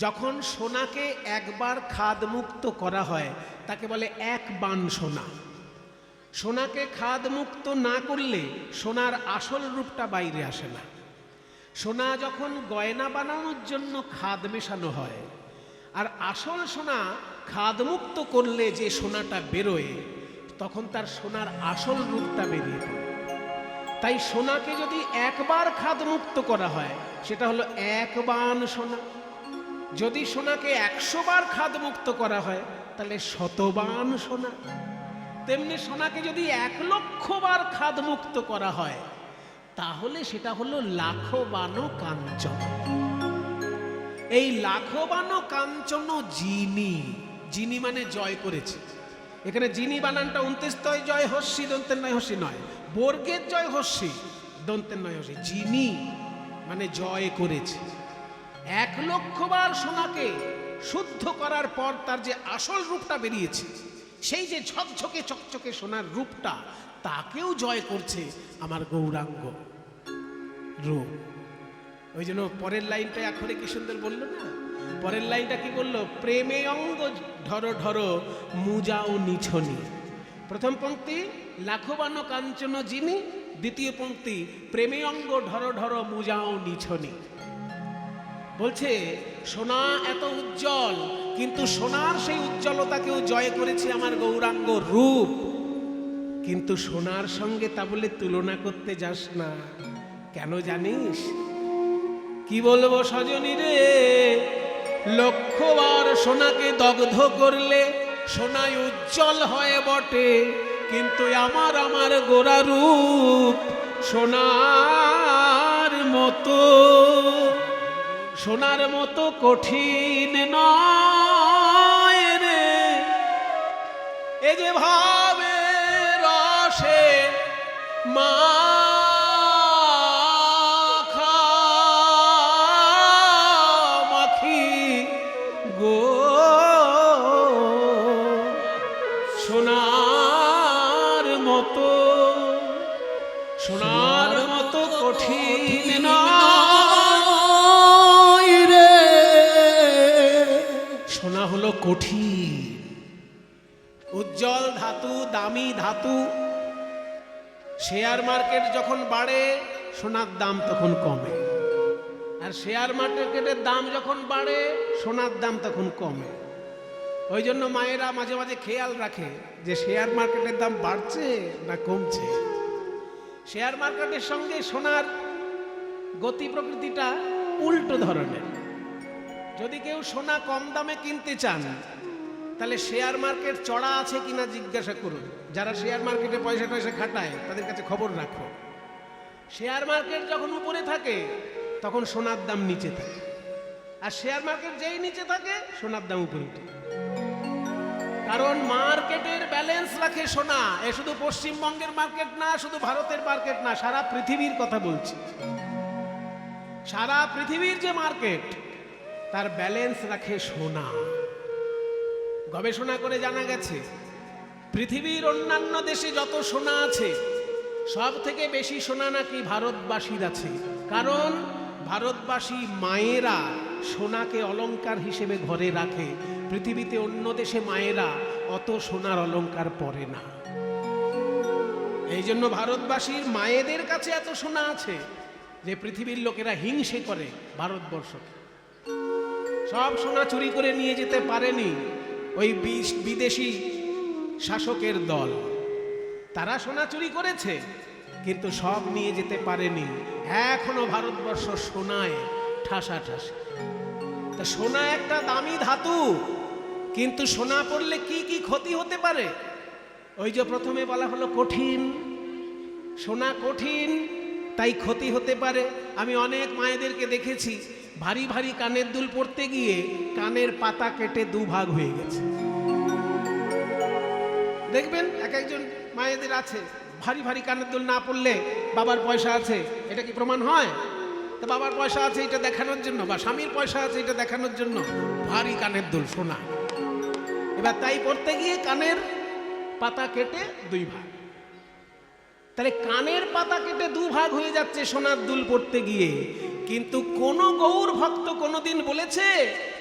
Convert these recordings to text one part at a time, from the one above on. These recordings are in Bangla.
যখন সোনাকে একবার খাদমুক্ত করা হয় তাকে বলে এক বান সোনা। সোনাকে খাদমুক্ত না করলে সোনার আসল রূপটা বাইরে আসে না। সোনা যখন গয়না বানানোর জন্য খাদ মেশানো হয়, আর আসল সোনা খাদমুক্ত করলে যে সোনাটা বেরোয় তখন তার সোনার আসল রূপটা বেরিয়ে পড়ে। তাই সোনাকে যদি একবার খাদমুক্ত করা হয় সেটা হলো এক বান সোনা। যদি সোনাকে 100 বার খাদমুক্ত করা হয় তাহলে শতবান সোনা। তেমনি সোনাকে যদি 1,00,000 বার খাদমুক্ত করা হয় তাহলে সেটা হলো লাখবান কাঞ্চন। এই লাখবান কাঞ্চন যিনি, যিনি মানে জয় করেছে। এখানে যিনি বানানটা 29 তয় জয় হস্যি দন্তের নয় হস্যি নয়, বর্গের জয় হস্যি দন্তের নয় হস্যি। যিনি মানে জয় করেছে। 1,00,000 বার সোনাকে শুদ্ধ করার পর তার যে আসল রূপটা বেরিয়েছে, সেই যে ঝকঝকে চকচকে সোনার রূপটা, তাকেও জয় করছে আমার গৌরাঙ্গ রূপ। ওই জন্য পরের লাইনটা এখনই কি সুন্দর বললো না? পরের লাইনটা কি বললো? প্রেমে অঙ্গ ঢর ঢর মুজাও নিছনি। প্রথম পংক্তি লাখবান কাঞ্চন যিনি, দ্বিতীয় পংক্তি প্রেমে অঙ্গ ঢর ঢর মুজাও নিছনি। বলছে সোনা এত উজ্জ্বল, কিন্তু সোনার সেই উজ্জ্বলতাকেও জয় করেছে আমার গৌরাঙ্গ রূপ। কিন্তু সোনার সঙ্গে তা বলে তুলনা করতে যাস না। কেন জানিস? কি বলবো সজনী রে, 1,00,000 বার সোনাকে দগ্ধ করলে সোনায় উজ্জ্বল হয় বটে, কিন্তু আমার গোরা রূপ সোনার মতো কঠিন নয় রে। এ যে ভাবে রসে মাখি গো, সোনার মতো কঠিন নয় রে। সোনা হলো কঠিন, উজ্জ্বল ধাতু, দামি ধাতু। শেয়ার মার্কেট যখন বাড়ে সোনার দাম তখন কমে, আর শেয়ার মার্কেটের দাম যখন বাড়ে সোনার দাম তখন কমে। ওই জন্য মায়েরা মাঝে মাঝে খেয়াল রাখে যে শেয়ার মার্কেটের দাম বাড়ছে না কমছে। শেয়ার মার্কেটের সঙ্গে সোনার গতি প্রকৃতিটা উল্টো ধরনের। যদি কেউ সোনা কম দামে কিনতে চান তাহলে শেয়ার মার্কেট চড়া আছে কিনা জিজ্ঞাসা করুন। যারা শেয়ার মার্কেটে পয়সা খাটায় তাদের কাছে খবর রাখো। শেয়ার মার্কেট যখন উপরে থাকে তখন সোনার দাম নিচে থাকে, আর শেয়ার মার্কেট যেই নিচে থাকে সোনার দাম উপরে উঠে। কারণ মার্কেটের ব্যালেন্স রাখে সোনা। এ শুধু পশ্চিমবঙ্গের মার্কেট না, শুধু ভারতের মার্কেট না, সারা পৃথিবীর কথা বলছি। সারা পৃথিবীর যে মার্কেট তার ব্যালেন্স রাখে সোনা। গবেষণা করে জানা গেছে পৃথিবীর অন্যান্য দেশে যত সোনা আছে সব থেকে বেশি সোনা নাকি ভারতবাসীর আছে। কারণ ভারতবাসী মায়েরা সোনাকে অলংকার হিসেবে ঘরে রাখে। পৃথিবীতে অন্য দেশে মায়েরা অত সোনার অলংকার পরে না। এই জন্য ভারতবাসীর মায়েদের কাছে এত সোনা আছে যে পৃথিবীর লোকেরা হিংসে করে ভারতবর্ষকে। সব সোনা চুরি করে নিয়ে যেতে পারেনি ওই বিদেশি শাসকের দল। তারা সোনা চুরি করেছে কিন্তু সব নিয়ে যেতে পারেনি। এখনো ভারতবর্ষ সোনায় ঠাসাঠাসি। তা সোনা একটা দামি ধাতু, কিন্তু সোনা পড়লে কি কি ক্ষতি হতে পারে? ওই যে প্রথমে বলা হলো কঠিন। সোনা কঠিন, তাই ক্ষতি হতে পারে। আমি অনেক মায়েদেরকে দেখেছি ভারী ভারী কানের দুল পরতে গিয়ে কানের পাতা কেটে দুভাগ হয়ে গেছে। দেখবেন এক একজন মায়েদের আছে ভারী ভারী কানের দুল না পড়লে বাবার পয়সা আছে, এটা কি প্রমাণ হয়? তো বাবার পয়সা আছে এটা দেখানোর জন্য, বা স্বামীর পয়সা আছে এটা দেখানোর জন্য ভারী কানের দুল সোনা। এবার তাই পড়তে গিয়ে কানের পাতা কেটে 2 ভাগ। তাহলে কানের পাতা কেটে 2 ভাগ হয়ে যাচ্ছে সোনার দুল পড়তে গিয়ে। কিন্তু কোন গৌর ভক্ত কোনোদিন বলেছে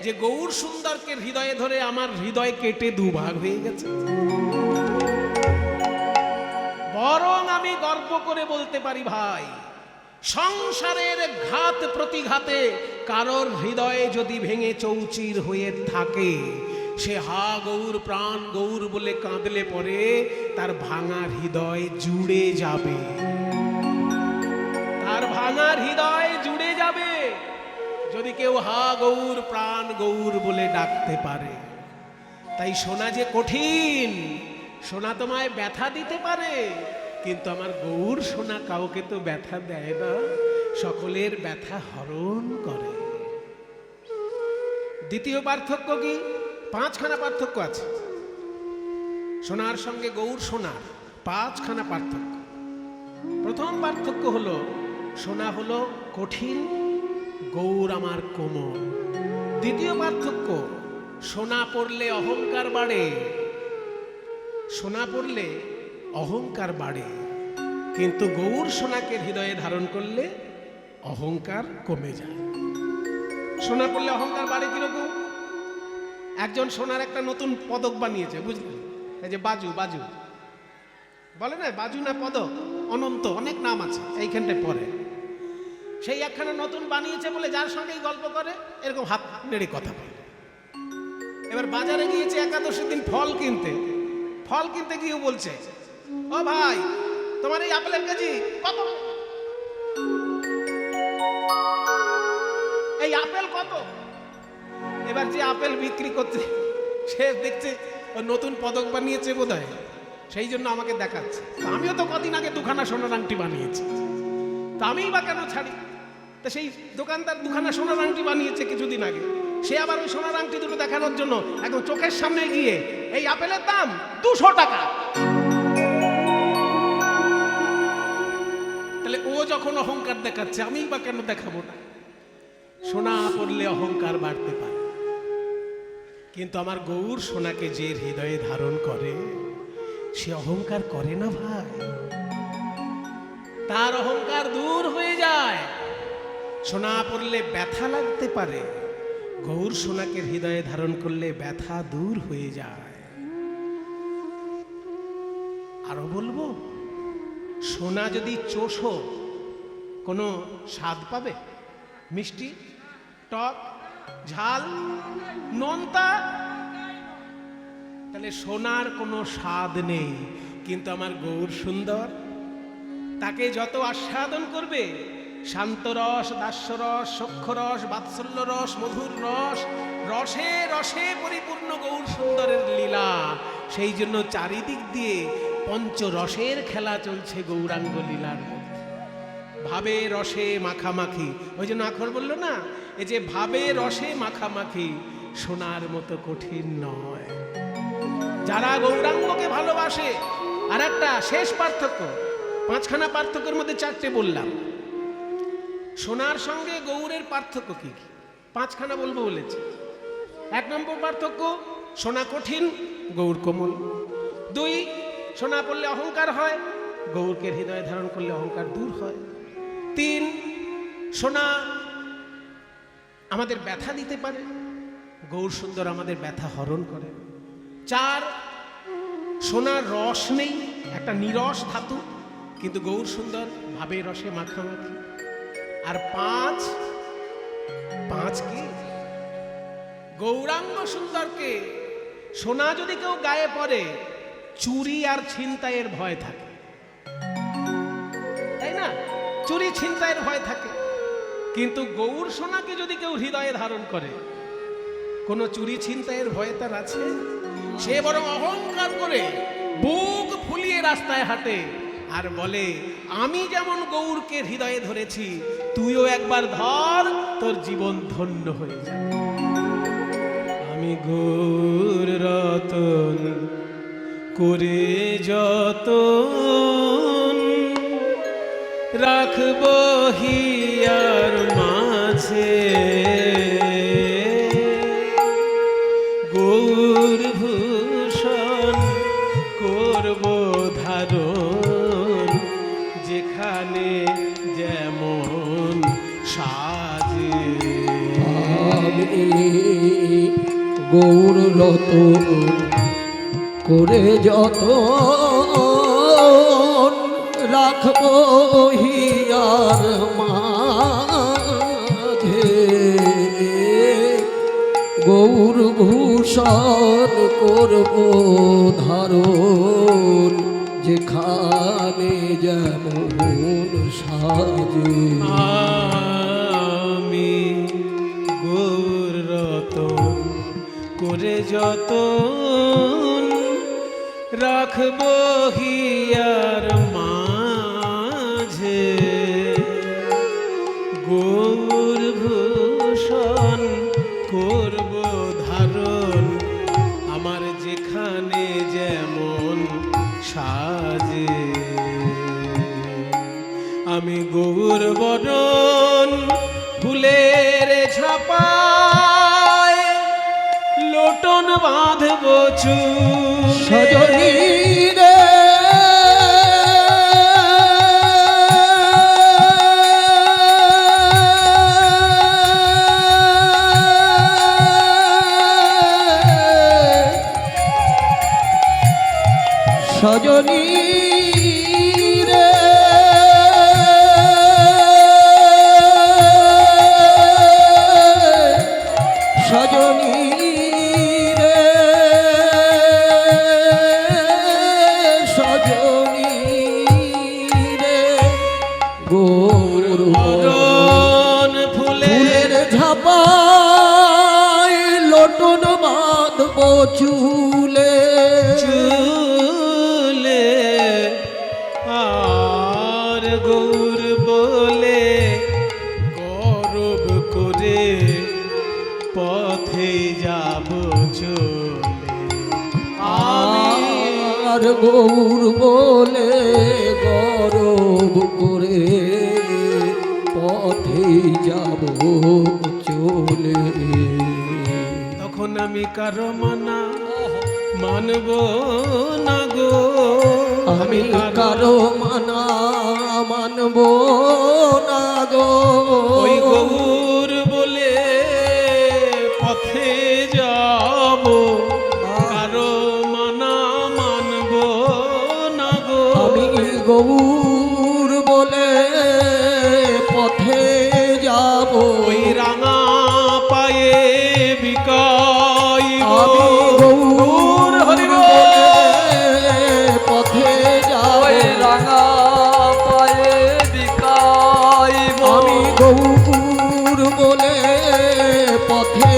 যে গৌর সুন্দরকে হৃদয়ে ধরে আমার হৃদয় কেটে দুভাগ হয়ে গেছে? বরং আমি গর্ব করে বলতে পারি ভাই, সংসারের ঘাত প্রতিঘাতে কারোর হৃদয়ে যদি ভেঙে চৌচির হয়ে থাকে, সে হা গৌর প্রাণ গৌর বলে কাঁদলে পরে তার ভাঙা হৃদয় জুড়ে যাবে, তার ভাঙা হৃদয় জুড়ে যাবে যদি কেউ হা গৌর প্রাণ গৌর বলে ডাকতে পারে। তাই শোনা যে কঠিন, শোনা তোমায় ব্যথা দিতে পারে, কিন্তু আমার গৌর শোনা কাউকে তো ব্যথা দেয় না, সকলের ব্যথা হরণ করে। দ্বিতীয় পার্থক্য কি? 5খানা পার্থক্য আছে সোনার সঙ্গে গৌর শোনার, 5খানা পার্থক্য। প্রথম পার্থক্য হলো সোনা হলো কঠিন, গৌর আমার কোমল। দ্বিতীয় পার্থক্য, সোনা পড়লে অহংকার বাড়ে, সোনা পড়লে অহংকার বাড়ে, কিন্তু গৌর সোনাকে হৃদয়ে ধারণ করলে অহংকার কমে যায়। সোনা পড়লে অহংকার বাড়ে কিরকম? একজন সোনার একটা নতুন পদক বানিয়েছে, বুঝলেন? এই যে বাজু, বাজু বলে না, বাজু না পদক, অনন্ত অনেক নাম আছে, এইখানটায় পরে। সেই একখানা নতুন বানিয়েছে বলে যার সঙ্গেই গল্প করে এরকম হাত নেড়ে কথা বলে। এবার বাজারে গিয়েছে একাদশীর দিন ফল কিনতে, ফল কিনতে গিয়েও বলছে, ও ভাই তোমার এই আপেলের কেজি কত? এই আপেল কত? এবার যে আপেল বিক্রি করছে সে দেখছে ও নতুন পদক বানিয়েছে বোধহয়, সেই জন্য আমাকে দেখাচ্ছে। আমিও তো কদিন আগে 2খানা সোনার আংটি বানিয়েছি, তা আমিই বা কেন ছাড়ি? তা সেই দোকানদার 2খানা সোনার আংটি বানিয়েছে কিছুদিন আগে, সে আবার ওই সোনার আংটি দুটো দেখানোর জন্য একদম চোখের সামনে গিয়ে এই আপেলের দাম 200 টাকা। তাহলে ও যখন অহংকার দেখাচ্ছে, আমিই বা কেন দেখাবো না? সোনা পড়লে অহংকার বাড়তে পারে, কিন্তু আমার গৌর সোনাকে যে হৃদয়ে ধারণ করে সে অহংকার করে না ভাই, তার অহংকার দূর হয়ে যায়। সোনা পড়লে ব্যথা লাগতে পারে, গৌর সোনাকে হৃদয়ে ধারণ করলে ব্যথা দূর হয়ে যায়। আরো বলবো, সোনা যদি চোষো কোনো স্বাদ পাবে? মিষ্টি, টক, ঝাল, নোনতা? তাহলে সোনার কোনো স্বাদ নেই, কিন্তু আমার গৌর সুন্দর, তাকে যত আস্বাদন করবে, শান্তরস, দাস্যরস, সখ্যরস, বাৎসল্য রস, মধুর রস, রসে রসে পরিপূর্ণ গৌর সুন্দরের লীলা। সেই জন্য চারিদিক দিয়ে পঞ্চরসের খেলা চলছে গৌরাঙ্গ লীলার মধ্যে। ভাবে রসে মাখামাখি, ওই জন্য আখর বললো না, এই যে ভাবে রসে মাখামাখি সোনার মতো কঠিন নয়। যারা গৌরাঙ্গকে ভালোবাসে। আর একটা শেষ পার্থক্য, 5খানা পার্থক্যের মধ্যে 4টে বললাম। সোনার সঙ্গে গৌরের পার্থক্য কি কি? 5খানা বলবো বলেছি। 1 নম্বর পার্থক্য, সোনা কঠিন, গৌর কোমল। 2, সোনা পড়লে অহংকার হয়, গৌরকে হৃদয়ে ধারণ করলে অহংকার দূর হয়। 3, সোনা আমাদের ব্যথা দিতে পারে, গৌর সুন্দর আমাদের ব্যথা হরণ করে। 4, সোনার রস নেই, একটা নিরস ধাতু, কিন্তু গৌর সুন্দর ভাবে রসে মাখামাখি। আর 5 কি? গৌরাঙ্গ সুন্দরকে সোনা যদি কেউ গায়ে পরে, চুরি আর ছিনতাইয়ের ভয় থাকে, তাই না? চুরি ছিনতাইয়ের ভয় থাকে, কিন্তু গৌর সোনাকে যদি কেউ হৃদয়ে ধারণ করে, কোনো চুরি ছিনতাইয়ের ভয় তার আছে? সে বরং অহংকার করে বুক ফুলিয়ে রাস্তায় হাঁটে আর বলে, আমি যেমন গৌরকে হৃদয়ে ধরেছি, তুইও একবার ধর, তোর জীবন ধন্য হয়ে যাবে। আমি গৌর রতন করে যতন রাখব হিয়ার মাঝে, গৌর ভূষণ করব ধারণ, যেখানে যেমন সা গৌর রতন করে যত রাখবো হিয়ার মাঝে, গৌর ভূষণ করব ধারণ যেখানে যেমন সাজে। আমি গৌর রতন করে যতন রাখবো হিয়ার মাঝে, গৌর ভূষণ করব ধারণ আমার যেখানে যেমন সাজে। আমি গৌর বরণ ফুলের ঝাপায় লোটন বাঁধব চুল, সজনী রে সজনী রে সজনী রে সজনী রে গৌর বরণ ফুলের ঝাপায় লোটন বাঁধব চুলে, চুলে আর গৌর বলে গৌরব করে পথে যাব চলে। আর গৌর বলে গৌরব করে পথে যাব চলে। তখন আমি কারো মানা মানব না গো, আমি কারো মানা মানব না গো, ওই গৌর বলে পথে যাব কারো মানা মানব না গো। আমি গৌর বলে পথে যাব, ওই রাঙা পায়ে বিকাই আমি গৌর বলে পথে যাব, রাঙা পায়ে বিকাইব আমি গৌর বলে পথে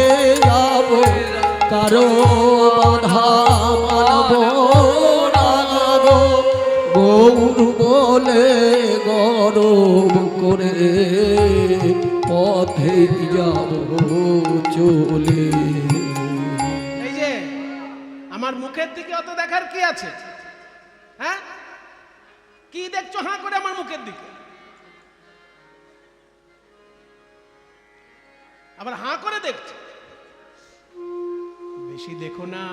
যাব কারো বাধা মানব না গো, গৌর বলে গৌরব করে পথে যাব চলে। এই যে আমার মুখের দিকে অত দেখার কি আছে? হ্যাঁ, কি দেখছো হাঁ করে আমার মুখের দিকে? আবার হাঁ করে দেখছো, বেশি দেখো না,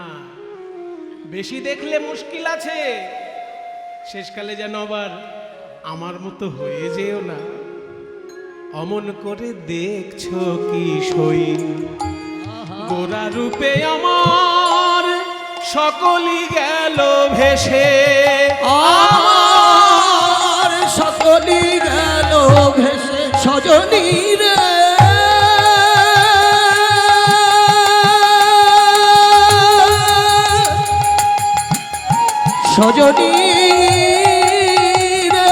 বেশি দেখলে মুশকিল আছে। শেষকালে যেন আবার আমার মতো হয়ে যেও না। অমন করে দেখছো কি সই গোরা রূপে আমার সকলই গেল ভেসে, আর সকলই গেল ভেসে সজনী রে সজনী রে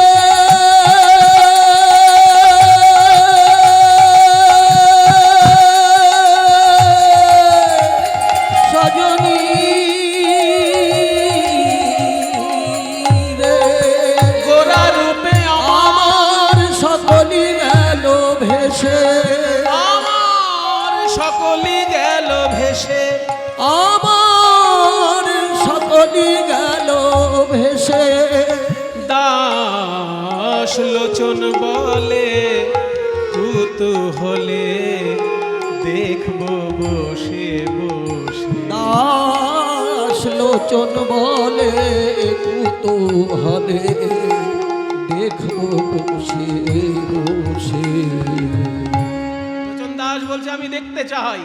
সজনী রে গোরা রূপে আমার সকলই গেল ভেসে, আমার সকলই গেল ভেসে, আমার সকলই গেল ভেসে। দাস লোচন বলে কুতূহলে দেখবো বসে বসে, দাস লোচন বলে কুতূহলে দেখবো বসে বসে। লোচন দাস বলছে আমি দেখতে চাই।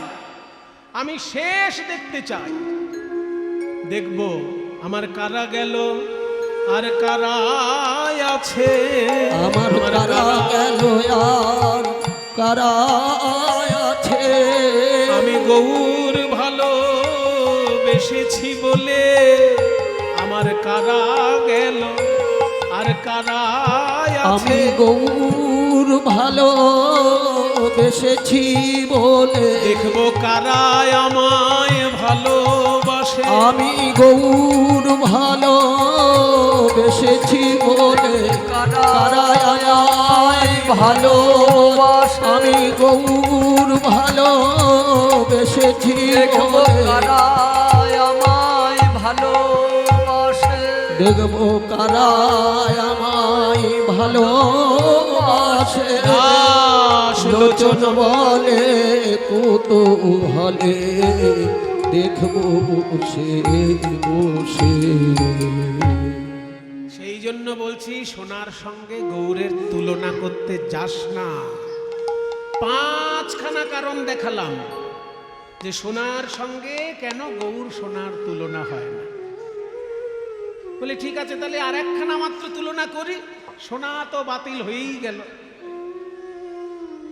আমি শেষ দেখতে চাই। দেখব আমার কারা গেল আর কারা আছে, আমার কারা গেল আর কারা আছে। আমি গৌর ভালো বেসেছি বলে আমার কারা গেল আর কারা আমি আছে। গৌর ভালো বেসেছি বলে দেখবো কারা আমায় ভালোবাসে। আমি গৌর ভালো বেসেছি বলে কারা আমায় ভালোবাসে। আমি গৌর ভালো বেসেছি দেখবো বলে কারা আমায় ভালোবাসে। দেখবো কারা আমায় ভালোবাসে। লোচন বলে কৌতূহলে দেখবো বসে বসে। সেই জন্য বলছি সোনার সঙ্গে গৌরের তুলনা করতে যাস না। 5খানা কারণ দেখালাম যে সোনার সঙ্গে কেন গৌর সোনার তুলনা হয় না। বলে ঠিক আছে, তাহলে আর একখানা মাত্র তুলনা করি, সোনা তো বাতিল হয়েই গেল।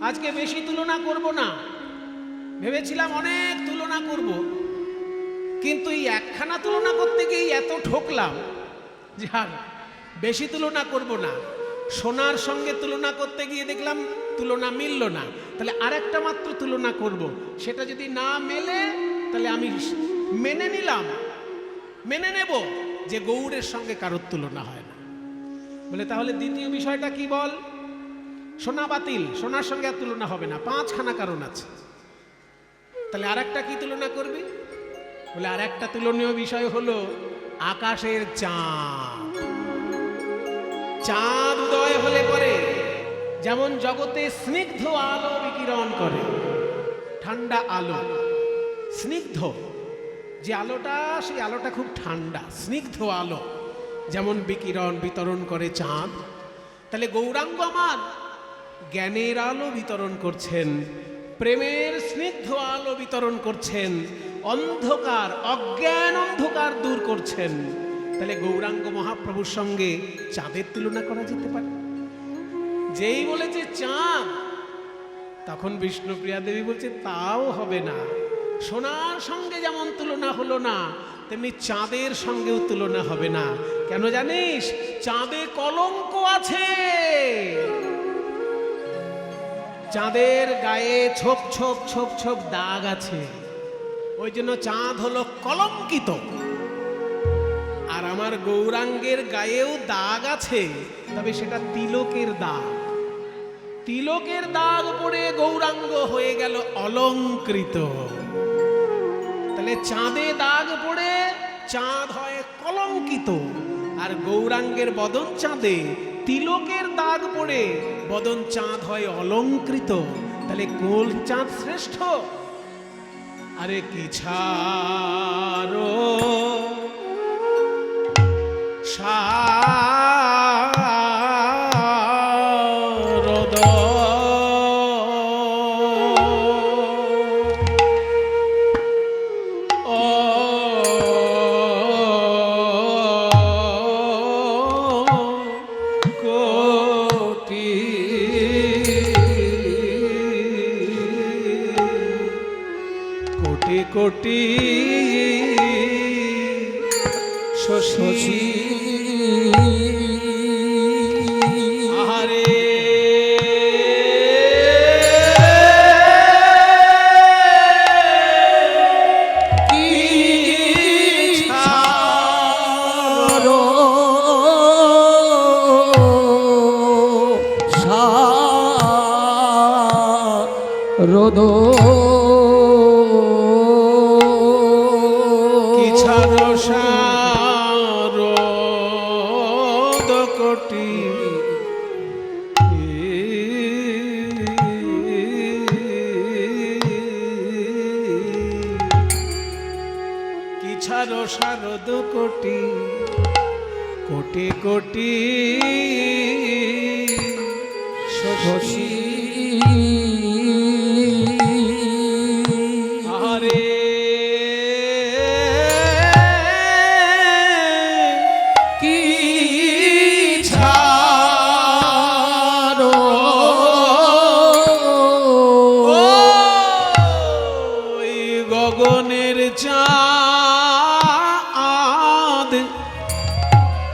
আজকে বেশি তুলনা করব না, ভেবেছিলাম অনেক তুলনা করব, কিন্তু এই একখানা তুলনা করতে গিয়ে এত ঠকলাম যে আর বেশি তুলনা করব না। সোনার সঙ্গে তুলনা করতে গিয়ে দেখলাম তুলনা মিলল না, তাহলে আরেকটা মাত্র তুলনা করব। সেটা যদি না মেলে তাহলে আমি মেনে নিলাম, মেনে নেব যে গৌরের সঙ্গে কারোর তুলনা হয় না। বলে তাহলে দ্বিতীয় বিষয়টা কি বল? সোনা বাতিল, সোনার সঙ্গে আর তুলনা হবে না, 5খানা কারণ আছে। তাহলে আরেকটা কি তুলনা করবি? বলে আরেকটা তুলনীয় বিষয় হলো আকাশের চাঁদ। চাঁদ উদয় হলে পরে যেমন জগতে স্নিগ্ধ আলো বিকিরণ করে, ঠান্ডা আলো, স্নিগ্ধ যে আলোটা, সেই আলোটা খুব ঠান্ডা, স্নিগ্ধ আলো যেমন বিকিরণ বিতরণ করে চাঁদ, তাহলে গৌরাঙ্গ আমার জ্ঞানের আলো বিতরণ করছেন, প্রেমের স্নিগ্ধ আলো বিতরণ করছেন, অন্ধকার অজ্ঞান অন্ধকার দূর করছেন। তাহলে গৌরাঙ্গ মহাপ্রভুর সঙ্গে চাঁদের তুলনা করা যেতে পারে? যেই বলেছে চাঁদ, তখন বিষ্ণুপ্রিয়া দেবী বলছে তাও হবে না। সোনার সঙ্গে যেমন তুলনা হলো না, তেমনি চাঁদের সঙ্গেও তুলনা হবে না। কেন জানিস? চাঁদে কলঙ্ক আছে। চাঁদের গায়ে ছোপ ছোপ ছোপ ছোপ দাগ আছে, ওই জন্য চাঁদ হলো কলঙ্কিত। আর আমার গৌরাঙ্গের গায়েও দাগ আছে, তবে সেটা তিলকের দাগ। তিলকের দাগ পড়ে গৌরাঙ্গ হয়ে গেল অলঙ্কৃত। তাহলে চাঁদে দাগ পড়ে চাঁদ হয় কলঙ্কিত, আর গৌরাঙ্গের বদন চাঁদে তিলকের দাগ পড়ে বদন চাঁদ হয় অলঙ্কৃত। তাহলে কোন চাঁদ শ্রেষ্ঠ? আরে কি ছাড়ো শারদ ও কোটি কোটি কোটি শশী আহারে কি ছাড়ো শারদ কি ছাড়ো শারদ কোটি কি ছাড়ো শারদ কোটি কোটি কোটি শশী শশী আহারে গগনের চাঁদ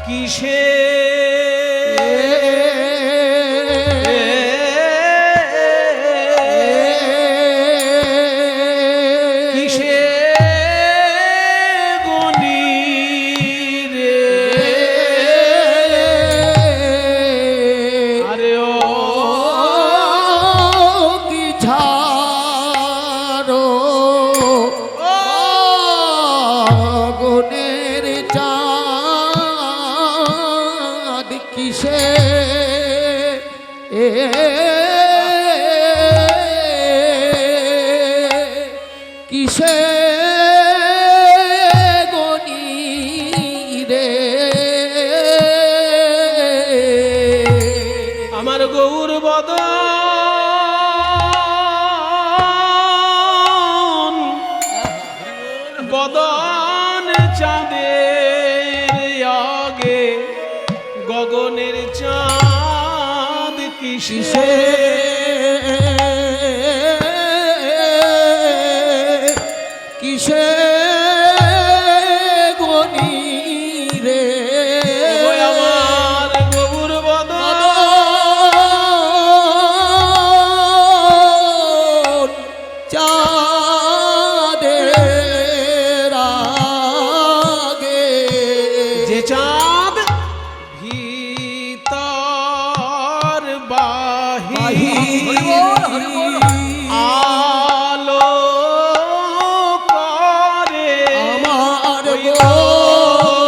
কিসে কিসে গনি রে আরে ও কি ঝাড়ো গগনের চাঁদ কিসে কিসে গনি রে আমার গৌর বদন বদন চাঁদের আগে গগনের চাঁদ কিসে কিসে গনি রে ও আমার গৌর বদন চাঁদের আগে যে চাঁদ ভিতর বাহির আলো করে আমার গৌর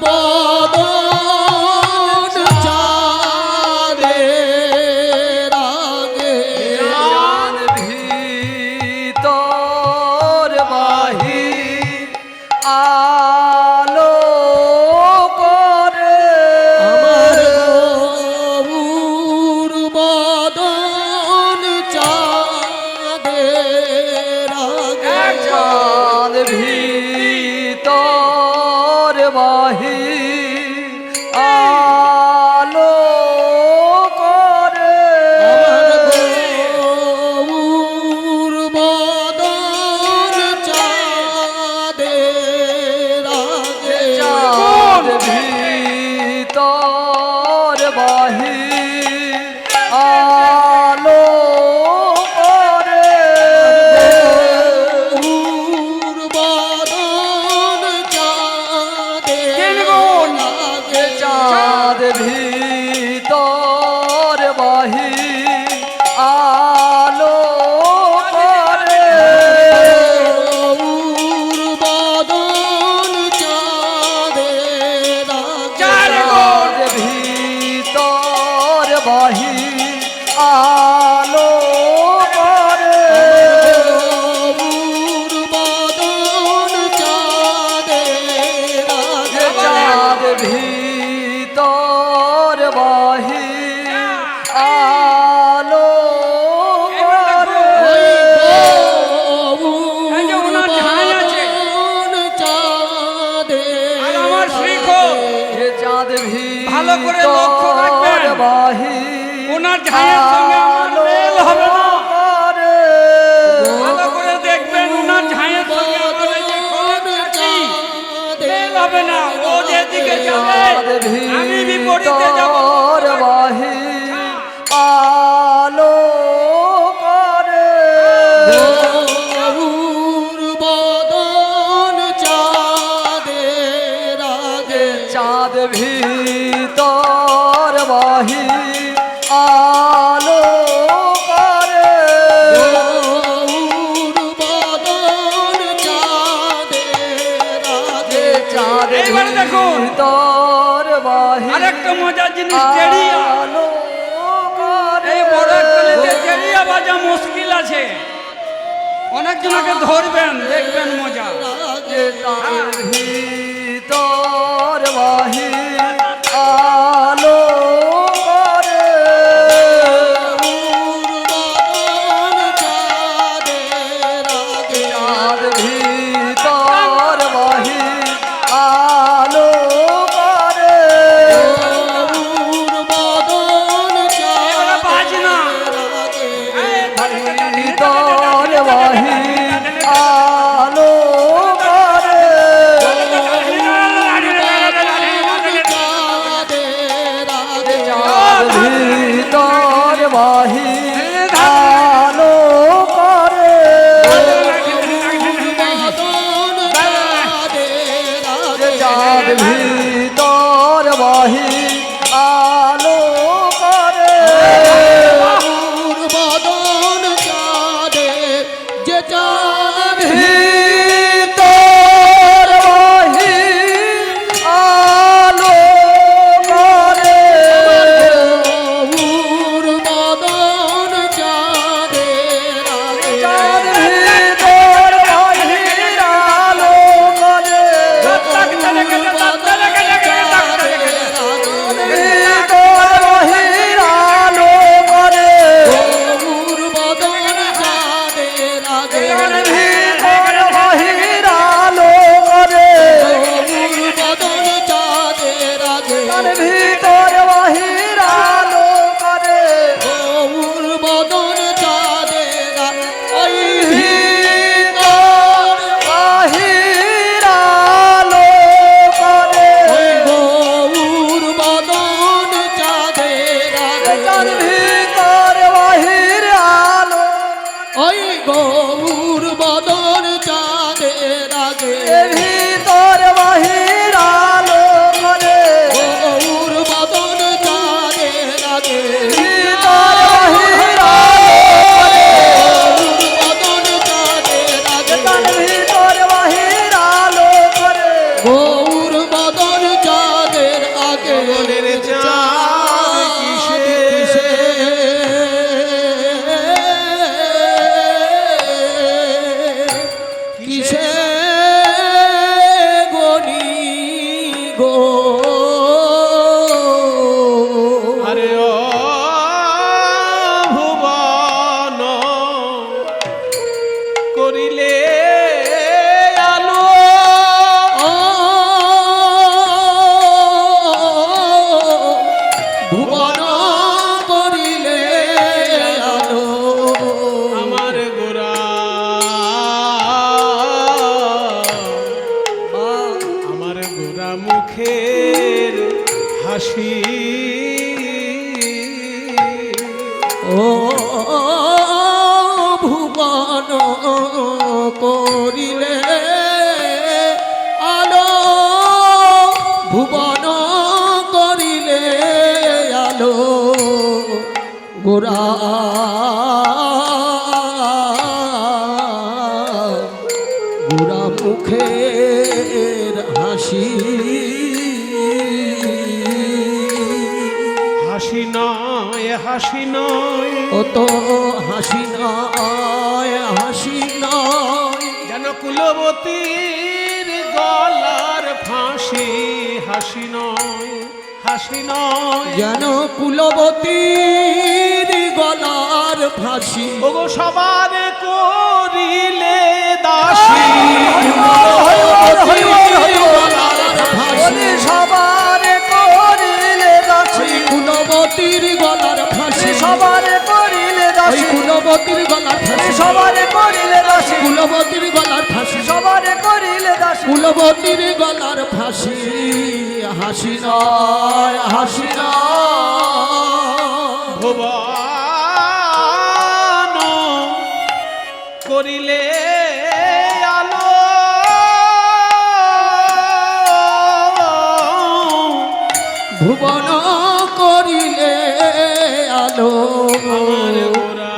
বদন চাঁদের আগে চাঁদ ভিতর বাহির আলো করে আমার গৌর বদন চাঁদের আগে চাঁদ ভিতর বাহির আলো করে গৌর বদন চাঁদের আগে চাঁদ ভিতর বাহির আলো করে গৌর বদন চাঁদের আগে চাঁদ ভিতর বাহির আলো করে গৌর বদন চাঁদের আগে চাঁদ ভিতর বাহির আলো করে গৌর বদন চাঁদের আগে চাঁদ ভিতর বাহির আলো করে চাঁদ ভালো করে লক্ষ্য রাখবেন। ভিতর বাহির ওনার ঝাঁয়ের সঙ্গে আমার মেল হবে না। ভালো করে দেখবেন ওনার ঝাঁয়ের সঙ্গে আমার এই যে কলমকাঠি মেল হবে না। ও যেদিকে যাবে আমি বিপরীতে যাব। বাহির আলো করে গৌর বদন চাঁদের আগে চাঁদ ভিতর বাহির আলো করে গৌর বদন চাঁদের আগে চাঁদ এইবারে দেখুন। ভিতর বাহির আরেকটা মজার জিনিস জেরিয়া। আলো করে এই বড় একটা লেতে জেরিয়া বাজা মুশকিল আছে। অনেকজনকে ধরবেন দেখবেন মজা। চাঁদ ভিতর বাহির আলো করে গৌর বদন চাঁদের আগে চাঁদ ভিতর বাহির আলো করে গৌর বদন এবারে বাজনা। চাঁদের আগে ভিতর বাহি আলো করে চাঁদ ভিতর বাহি আলো করে চাঁদ ভিতর বাহি আলো করে বদন চাঁদে যে চাঁদ ভিতর বাহি আলো করে বদন চাঁদে চাঁদ ভিতর বাহি আলো করে ভিতর বাহি আলো করে বদন চাঁদে রাগে ভিতর বাহি আলো করে বদন চাঁদে রাগে তার ভিতর বাহি আলো করে গৌর বদন চাঁদে রাগে ওই ভিতর বাহি আলো করে গৌর বদন চাঁদে রাগে তার ভিতর বাহি আলো ওই গৌর বদন চাঁদে রাগে ভিতর বাহি আলো করে গৌর বদন চাঁদে রাগে ভিতর বাহি আলো করে বদন চাঁদে রাগে তার ভিতর বাহি আলো করে গৌর বদন চাঁদের আগে গগনের চাঁদ কিসে? কিসে গনি গো আরে ও ভুবন করিলে আলো ও ভুবন করিলে আলো আমার গোরা আমার গোরা মুখের হাসি ও ভুবন করিলে আলো ভুবন করিলে আলো গোরা গোরা মুখের হাসি হাসি নয় হাসি নয় ও তো হাসি নয় হাসি নয় যেন কুলবতীর গলার ফাঁসি হাসি নয় হাসি নয় যেন কুলবতীর গলার ফাঁসি ওগো সবার করিলে দাসী বলি সবার করিলে দাসী কুলবতীর গলার ফাঁসি সবার করিলে দাসী কুলবতীর গলার ফাঁসি সবার করিলে দাসী কুলবতীর গলার ফাঁসি সবার করিলে দাসী কুলবতীর গলার ফাঁসি হাসি নয় হাসি নয় ভুবন করিলে আলো ভুবন করিলে আলো আমার গোরা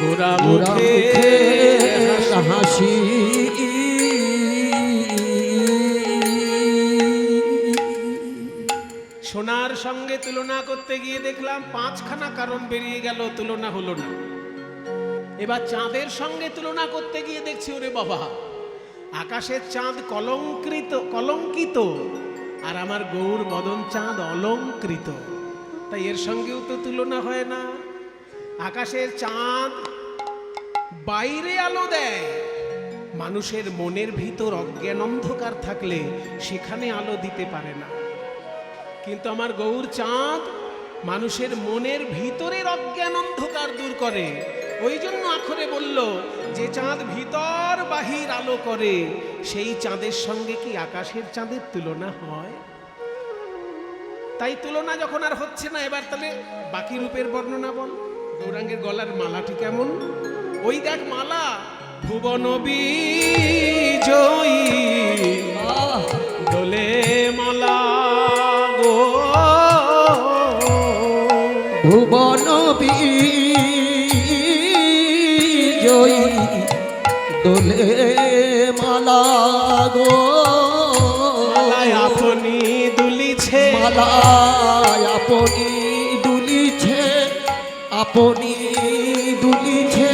গোরা গোরা মুখে মুখের হাসি সোনার সঙ্গে তুলনা করতে গিয়ে দেখলাম 5খানা কারণ বেরিয়ে গেল, তুলনা হলো না। এবার চাঁদের সঙ্গে তুলনা করতে গিয়ে দেখছি ওরে বাবা, আকাশের চাঁদ কলঙ্কিত আর আমার গৌর বদন চাঁদ অলঙ্কৃত, তাই এর সঙ্গেও তো তুলনা হয় না। আকাশের চাঁদ বাইরে আলো দেয়, মানুষের মনের ভিতর অজ্ঞান অন্ধকার থাকলে সেখানে আলো দিতে পারে না। কিন্তু আমার গৌর চাঁদ মানুষের মনের ভিতরের অজ্ঞান অন্ধকার দূর করে। ওই জন্য আখরে বলল যে চাঁদ ভিতর বাহির আলো করে, সেই চাঁদের সঙ্গে কি আকাশের চাঁদের তুলনা হয়? তাই তুলনা যখন আর হচ্ছে না, এবার তাহলে বাকি রূপের বর্ণনা বল। গৌরাঙ্গের গলার মালাটি কেমন? ওই দেখ মালা, ভুবন বিজয়ী দোলে মালা গো, ভুবন বিজয়ী দোলে মালা গো, মালায় আপনি দুলিছে, মালায় আপনি দুলিছে, আপনি দুলিছে,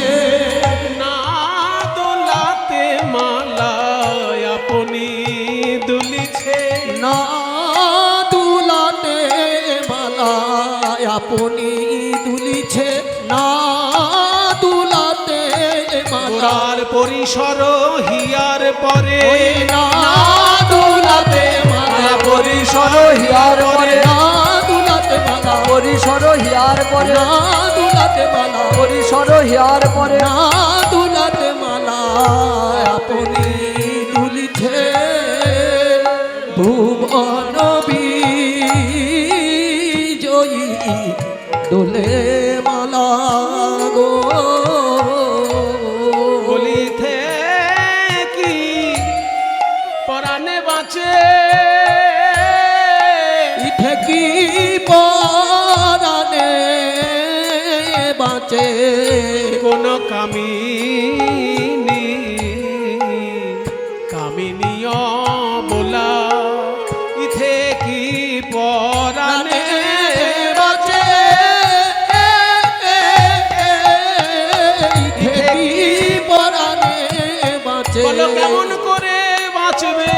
না দোলাতে মালায় আপনি দুলিছে, না দুলাতে মালায় আপনি দুলিছে, না দুলাতে মালা গোড়ার পরিসর হিয়ার পরে, না দুলাতে মালা পরিসর হিয়ার পরে, না দুলাতে মালা পরিসর হিয়ার পরে, না দুলাতে মালা পরিসর হিয়ার পরে, না দুলাতে মালা আপনি দুলিছে, ভুবন বিজয়ী দোলে মালা গো, বলিতে কি পরাণে বাঁচে, ইঠে কি পরাণে বাঁচে, কোন কামিনী কামিনীয় বোলা, ইথে কি পরাণে বাঁচে, ইঠে কি পরাণে বাঁচে, বলো কেমন করে বাঁচবে,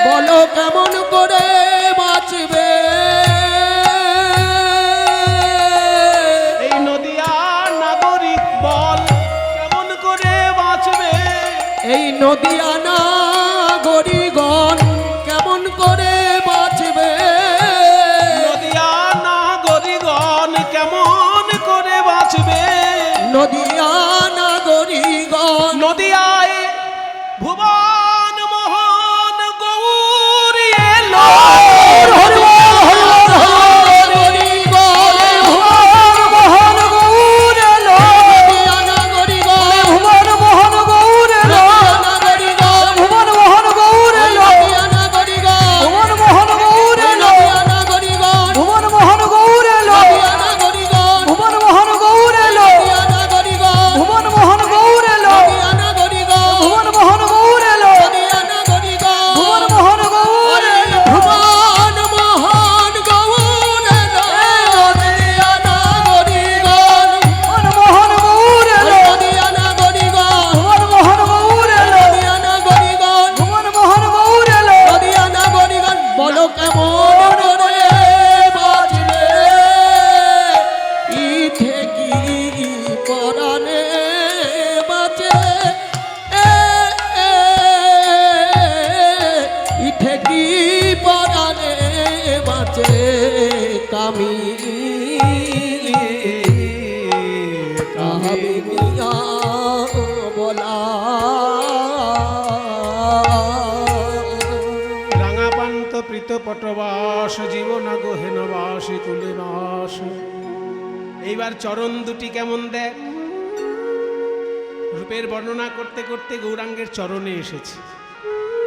বলো কেমন করে বাঁচবে, এই নদিয়া নাগরিক বল কেমন করে বাঁচবে, এই নদিয়া নাগরিকগণ কেমন করে বাঁচবে, নদিয়া নাগরিকগণ কেমন করে বাঁচবে, নদিয়া নাগরিকগণ নদিয়ায় ভুবন মোহন গৌর এলো, মোহন গৌর এলো, ভুবন মোহন গৌর এলো, ভুবন মোহন গৌর এলো, ভুবন মোহন গৌর এলো, ভুবন মোহন গৌর এলো, ভুবন মোহন গৌর এলো, ভুবন মোহন গৌর এলো, ভুবন মোহন গৌর এলো, ভুবন মোহন গৌর এলো, ভুবন মোহন গৌর এলো, নদিয়া নাগরিকগণ, ভুবন মোহন গৌর এলো, নদিয়া নাগরিকগণ, ভুবন মোহন গৌর এলো, নদিয়া নাগরিকগণ, ভুবন মোহন গৌর এলো, নদিয়া নাগরিকগণ, বলো কেমন করে বাঁচবে, ইথে কি পরাণে বাঁচে, ইথে কি পরাণে বাঁচে, কামিনিয়া বলা, রাঙাপান্ত প্রীত পটবাস জীবন গহেনবাসী কুলে বাস। এইবার চরণ দুটি কেমন দেখ, রূপের বর্ণনা করতে করতে গৌরাঙ্গের চরণে এসেছে।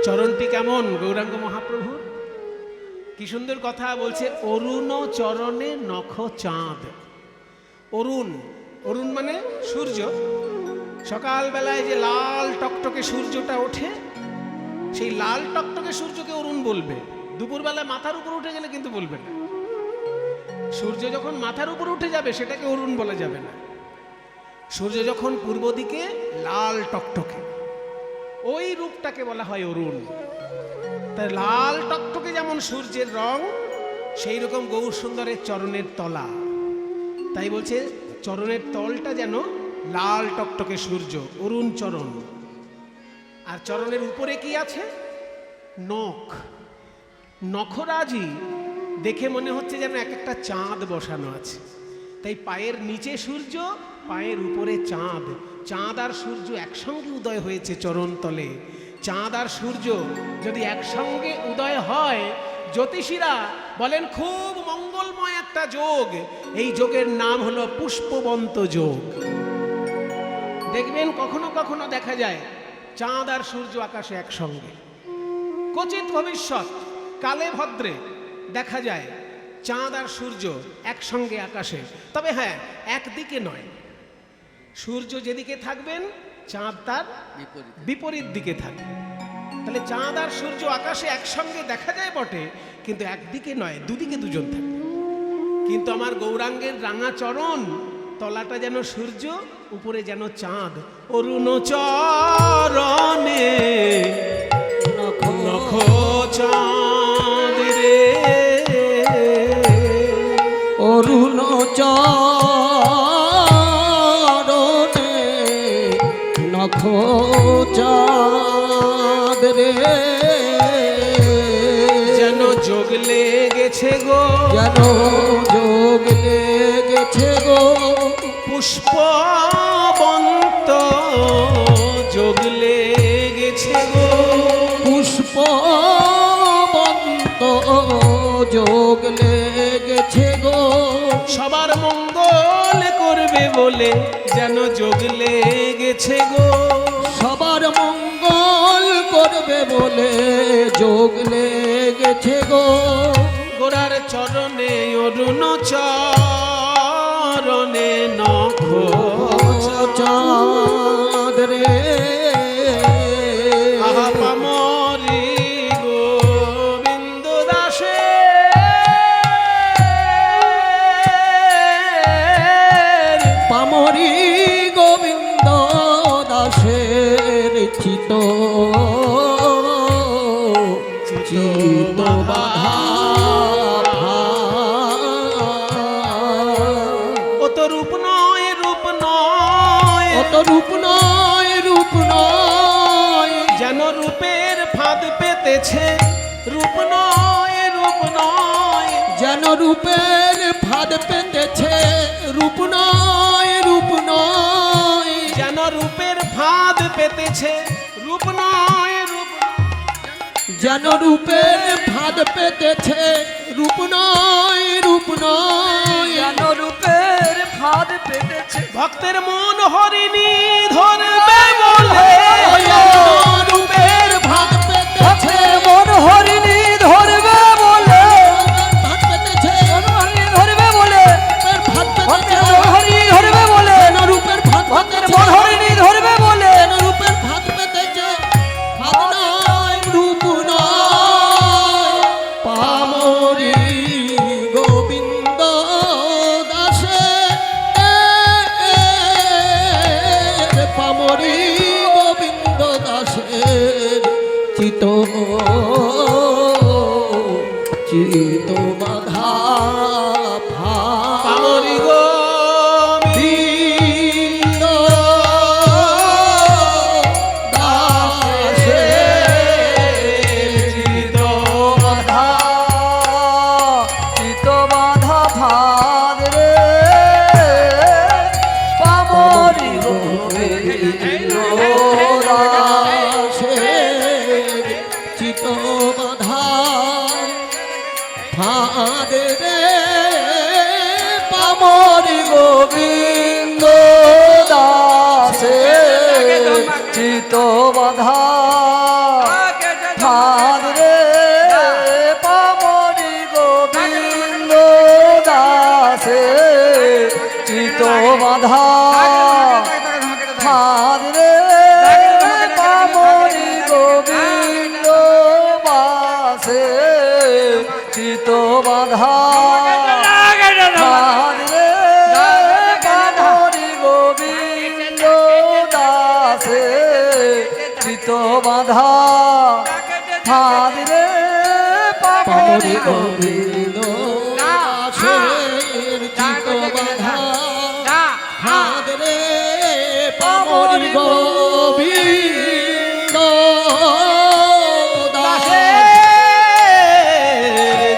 চরণটি কেমন গৌরাঙ্গ মহাপ্রভুর? কি সুন্দর কথা বলছে, অরুণ চরণে নখ চাঁদ। অরুণ, অরুণ মানে সূর্য। সকালবেলায় যে লাল টকটকে সূর্যটা ওঠে, সেই লাল টকটকে সূর্যকে অরুণ বলবে। দুপুরবেলায় মাথার উপর উঠে গেলে কিন্তু বলবে না। সূর্য যখন মাথার উপর উঠে যাবে সেটাকে অরুণ বলা যাবে না। সূর্য যখন পূর্ব দিকে লাল টকটকে, ওই রূপটাকে বলা হয় অরুণ। তাই লাল টকটকে যেমন সূর্যের রং, সেই রকম গৌর সুন্দরের চরণের তলা। তাই বলছে চরণের তলটা যেন লাল টকটকে সূর্য, অরুণ চরণ। আর চরণের উপরে কি আছে? নখ। নখরাজি দেখে মনে হচ্ছে যেন এক একটা চাঁদ বসানো আছে। তাই পায়ের নিচে সূর্য, পায়ের উপরে চাঁদ। চাঁদ আর সূর্য একসঙ্গে উদয় হয়েছে চরণতলে। চাঁদ আর সূর্য যদি একসঙ্গে উদয় হয়, জ্যোতিষীরা বলেন খুব মঙ্গলময় একটা যোগ। এই যোগের নাম হলো পুষ্পবন্ত যোগ। দেখবেন কখনো কখনো দেখা যায় চাঁদ আর সূর্য আকাশে একসঙ্গে। কচিত ভবিষ্যৎ কালে ভদ্রে দেখা যায় চাঁদ আর সূর্য একসঙ্গে আকাশে। তবে হ্যাঁ, একদিকে নয়। সূর্য যেদিকে থাকবেন চাঁদ তার বিপরীত দিকে থাকবে। তাহলে চাঁদ আর সূর্য আকাশে একসঙ্গে দেখা যায় বটে, কিন্তু একদিকে নয়, দুদিকে দুজন থাকবে। কিন্তু আমার গৌরাঙ্গের রাঙা চরণ, তলাটা যেন সূর্য, উপরে যেন চাঁদ। অরুণ চরণে নখ চাঁদ রে, অরুণ চরণে নখ চাঁদ রে, যেন যোগ লেগেছে গো, যেন যোগ লেগেছে গো, পুষ্পবন্ত যোগ লেগেছে গো, পুষ্পবন্ত যোগ লেগেছে গো, সবার মঙ্গল করবে বলে যেন যোগ লেগেছে গো, সবার মঙ্গল করবে বলে যোগ লেগেছে গো, গোরার চরণে অরুণ চরণে নখ চাঁদ রে, আহা পামরি গোবিন্দ দাসে, পামরি গোবিন্দ দাসের চিত চিত বাধা, ও তো রূপ নয়, রূপ নয়, অত রূপ নয়, রূপ নয়, যেন রূপের ফাঁদ পেতেছে, রূপ নয়, রূপ নয়, যেন রূপের ফাঁদ পেতেছে, রূপ নয়, রূপ নয়, যেন রূপের ফাঁদ পেতেছে, রূপ নয়, রূপ যেন রূপের ফাঁদ পেতেছে, রূপ নয়, রূপ নয়, যেন রূপের ফাঁদ পেতেছে, ভক্তের মন হরিণী ধরবে বলে, রূপের ফাঁদ পেতেছে, মন হরিণী ধরবে বলে, ফাঁদ পেতেছে, মন হরিণী ধরবে বলে, রূপের ফাঁদ ভক্তের পেতেছে, মন হরিণী ধরবে বলে, যেন রূপের ফাঁদ ভক্তের পেতেছে, মন হরিণী ধরবে বলে, যেন রূপের ফাঁদ পেতেছে, ফাঁদ নয়, রূপ নয়, পামরি গোবিন্দ দাসে, পামরি গোবিন্দ দাসের চিত চিত বাধা পামরি গোবিন্দ দাসের চিত বাধা চিত বাধা ফাঁদ রে, পামরি গোবিন্দ দাসের চিত বাধা ফাঁদ রে, পামরি গোবিন্দ দাসে চিত বাধা ফাঁদ রে, পামরি গোবিন্দ দাসে চিত বাধা ফাঁদ রে, পামরি গোবিন্দ দাসে চিত বাধা ফাঁদ রে, পামরি গোবিন্দ দাসে চিত বাধা ফাঁদ রে, পামরি গোবিন্দ দাসের চিত বাধা ফাঁদ রে, পামরি গোবিন্দ দাসের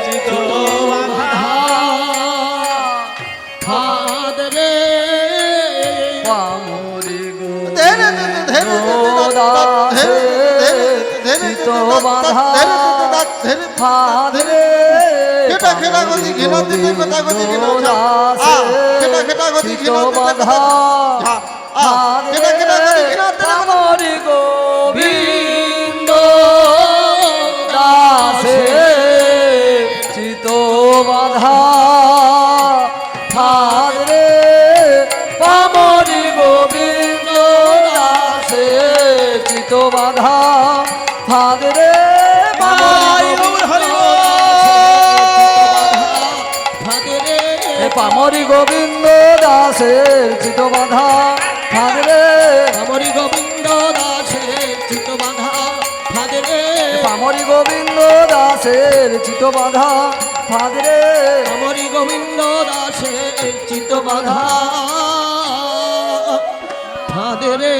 চিত চিত বাধা ফাদরে খেটা খেটা গতি ঘিনা দিতে কথা গতি ঘিনা খেটা খেটা গতি ঘিনা বাধা খেটা খেটা গতি ঘিনা পামরি গোবিন্দ দাসে চিত বাধা ফাদরে পামরি গোবিন্দ দাসে চিত বাধা ফাদরে পামরি গোবিন্দ দাসের চিত বাধা ফাদরে পামরি গোবিন্দ দাসের চিত বাধা ফাদরে পামরি গোবিন্দ দাসের চিত বাধা ফাদরে পামরি গোবিন্দ দাসের চিত বাধা ফাদরে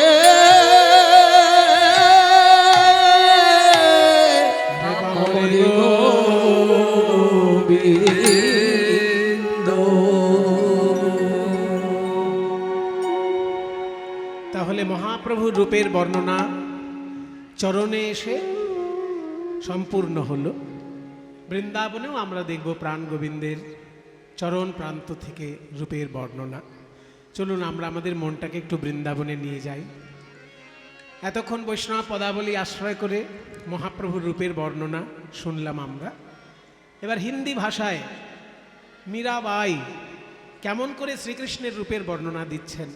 পামরি গোবিন্দ। তাহলে মহাপ্রভুর রূপের বর্ণনা চরণে এসে সম্পূর্ণ হলো। বৃন্দাবনেও আমরা দেখব প্রাণ গোবিন্দের চরণ প্রান্ত থেকে রূপের বর্ণনা। চলুন আমরা আমাদের মনটাকে একটু বৃন্দাবনে নিয়ে যাই। এতক্ষণ বৈষ্ণব পদাবলী আশ্রয় করে মহাপ্রভুর রূপের বর্ণনা শুনলাম আমরা। এবার হিন্দি ভাষায় মীরাবাই কেমন করে শ্রীকৃষ্ণের রূপের বর্ণনা দিচ্ছেন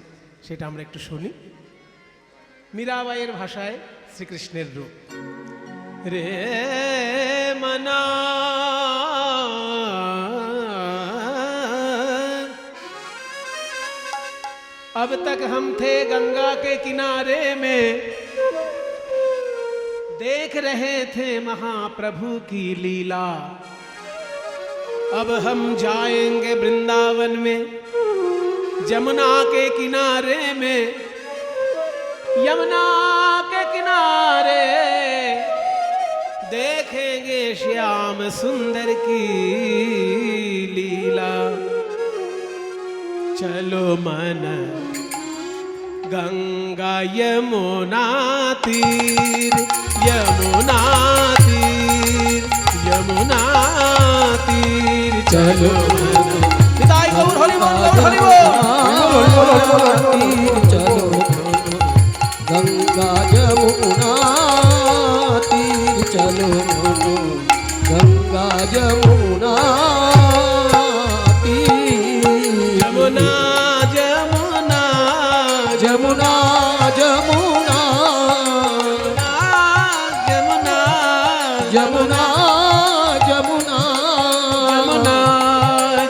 সেটা আমরা একটু শুনি। মীরাবাইয়ের ভাষায় শ্রীকৃষ্ণের রূপ। রে মনা अब तक हम थे गंगा के किनारे में, देख रहे थे महाप्रभु की लीला। अब हम जाएंगे वृंदावन में, जमुना के किनारे में, यमुना के किनारे देखेंगे श्याम सुंदर की लीला। चलो मन गंगा यमुना तीर, यमुना तीर, यमुना तीर चलो मन। पिताई गौर हरि बोल, गौर हरि बोल। चलो गंगा यमुना तीर चलो गंगा यमुना तीर। यमुना यमुना जमुना जमुना यमुना जमुना जमुना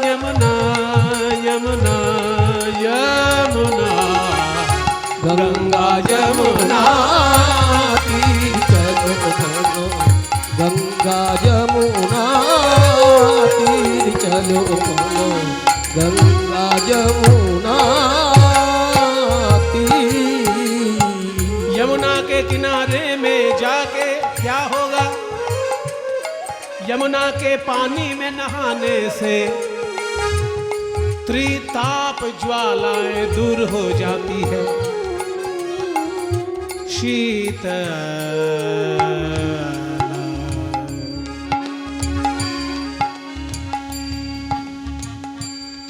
यमुना यमुना यमुना गंगा यमुना तीर चलो गंगा यमुना तीर चलो गंगा यमुना तीर। यमुना के किनारे में जाके क्या होगा? यमुना के पानी में नहाने से त्रिताप ज्वालाएं दूर हो जाती है।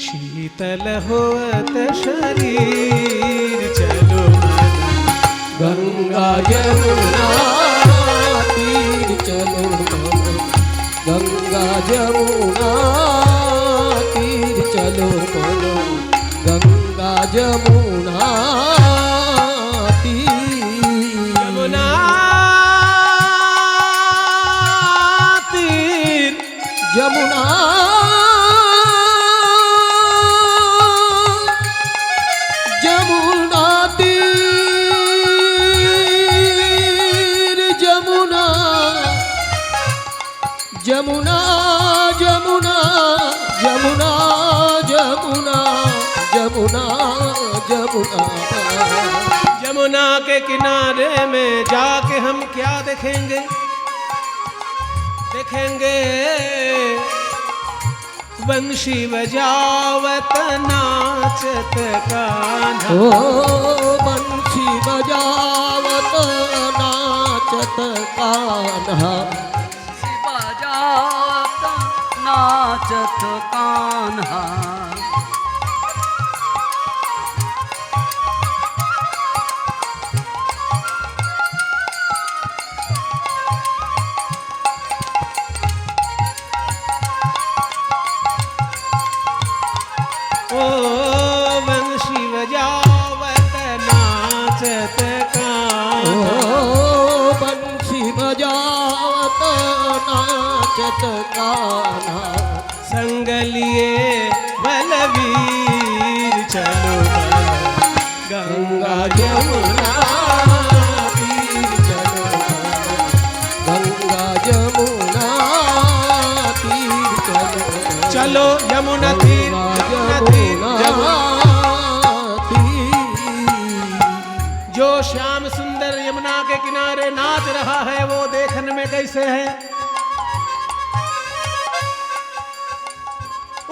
शीतल होत शरीर चलो गंगा यमुना तीर चलो गंगा यमुना तीर चलो गंगा यमुना तीर। यमुना तीर यमुना यमुना तीर यमुना यमुना यमुना यमुना यमुना यमुना यमुना। यमुना के किनारे में जाके हम क्या देखेंगे? देखेंगे बंशी बजावत नाचत कान्हा। ओ बंशी बजावत नाचत कान्हा बजावत नाचत कान्हा ओ बंशी बजावत नाचत कान्हा बंशी बजावत नाचत कान्हा संग लिए बलवीर चलो बल गंगा जमुना तीर चलो गंगा जमुना तीर चलो चलो यमुना तीर यमुना तीर यमुना जो श्याम सुंदर यमुना के किनारे नाच रहा है वो देखने में कैसे है?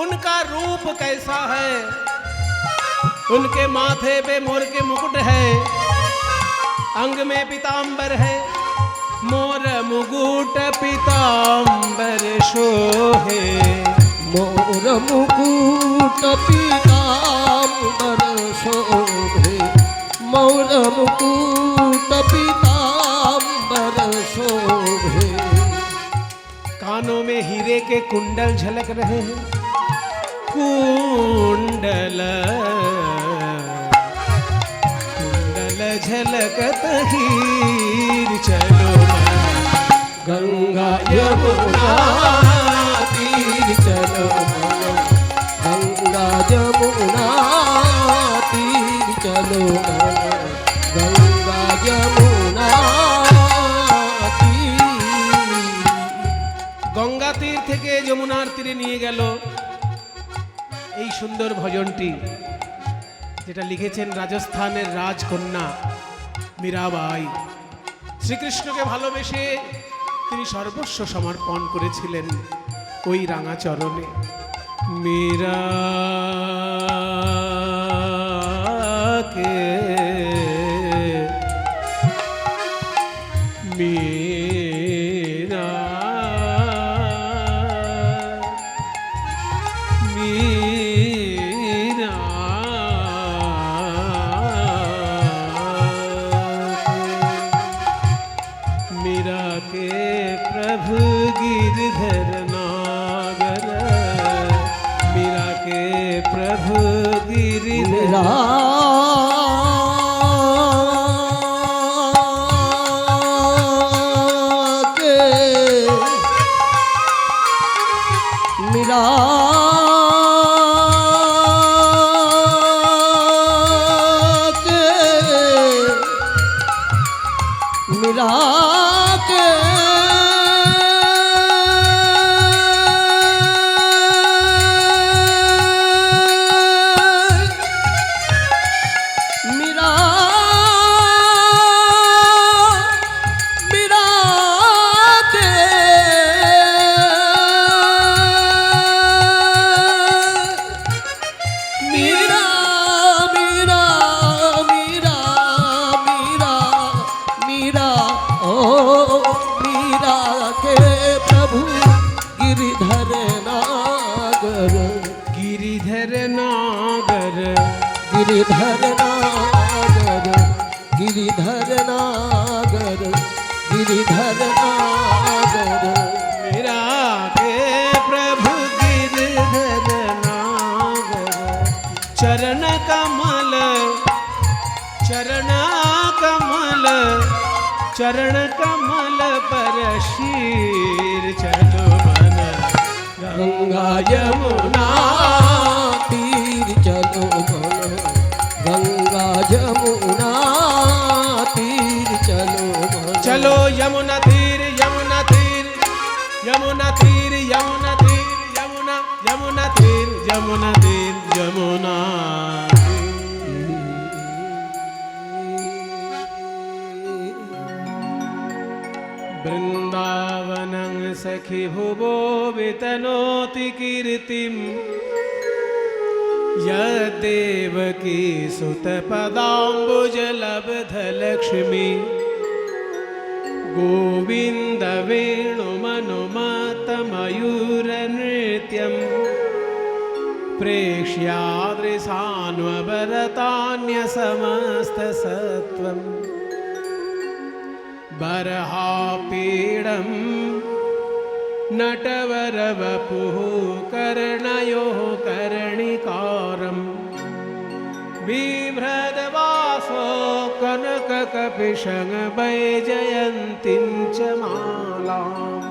उनका रूप कैसा है? उनके माथे पे मोर के मुकुट है, अंग में पीतांबर है, मोर मुकुट पीतांबर शोहे मोर मुकुट पीतांबर शोभे मोर मुकुट पीतांबर शोभे कानों में हीरे के कुंडल झलक रहे हैं, कुंडल कुंडल झलकत हीर चलो गंगा यमुना तीर चलो गंगा यमुना तीर चलो गंगा यमुना तीर गंगा तीर থেকে যমুনার তীরে নিয়ে গেল এই সুন্দর ভজনটি, যেটা লিখেছেন রাজস্থানের রাজকন্যা মীরাবাই। শ্রীকৃষ্ণকে ভালোবেসে তিনি সর্বস্ব সমর্পণ করেছিলেন ওই রাঙা চরণে। মীরা কে মীরা মীরা मीरा के प्रभु गिरधर नागर मीरा के प्रभु गिरधर मीरा के मीरा के मीरा मीरा के मीरा मीरा मीरा मीरा मीरा ओ मीरा के प्रभु गिरिधर नागर गिरिधर नागर गिरिधर नागर गिरिधर नागर गिरिधर नागर मीरा के प्रभु गिरधर नागर चरण कमल चरण कमल चरण कमल पर शीर चलो मन गंगा यमुना तीर चलो मन गंगा यमुना तीर चलो मन चलो यमुना तीर यमुना तीर यमुना तीर यमुना तीर यमुना यमुना तीर यमुना तीर यमुना वृंदावनं सखि भुवो वितनोति कीर्तिं यद्देवकी सुतपदाम्बुजलब्धलक्ष्मी गोविन्द वेणुमनुमतमयूरनृत्यं प्रेक्ष्यादृशान्वभरतान्यसमस्तसत्त्वम् बर्हापीडं नटवरवपुः कर्णयोः कर्णिकारम् बिभ्रदवासो कनककपिशं वैजयन्तीं च मालाम्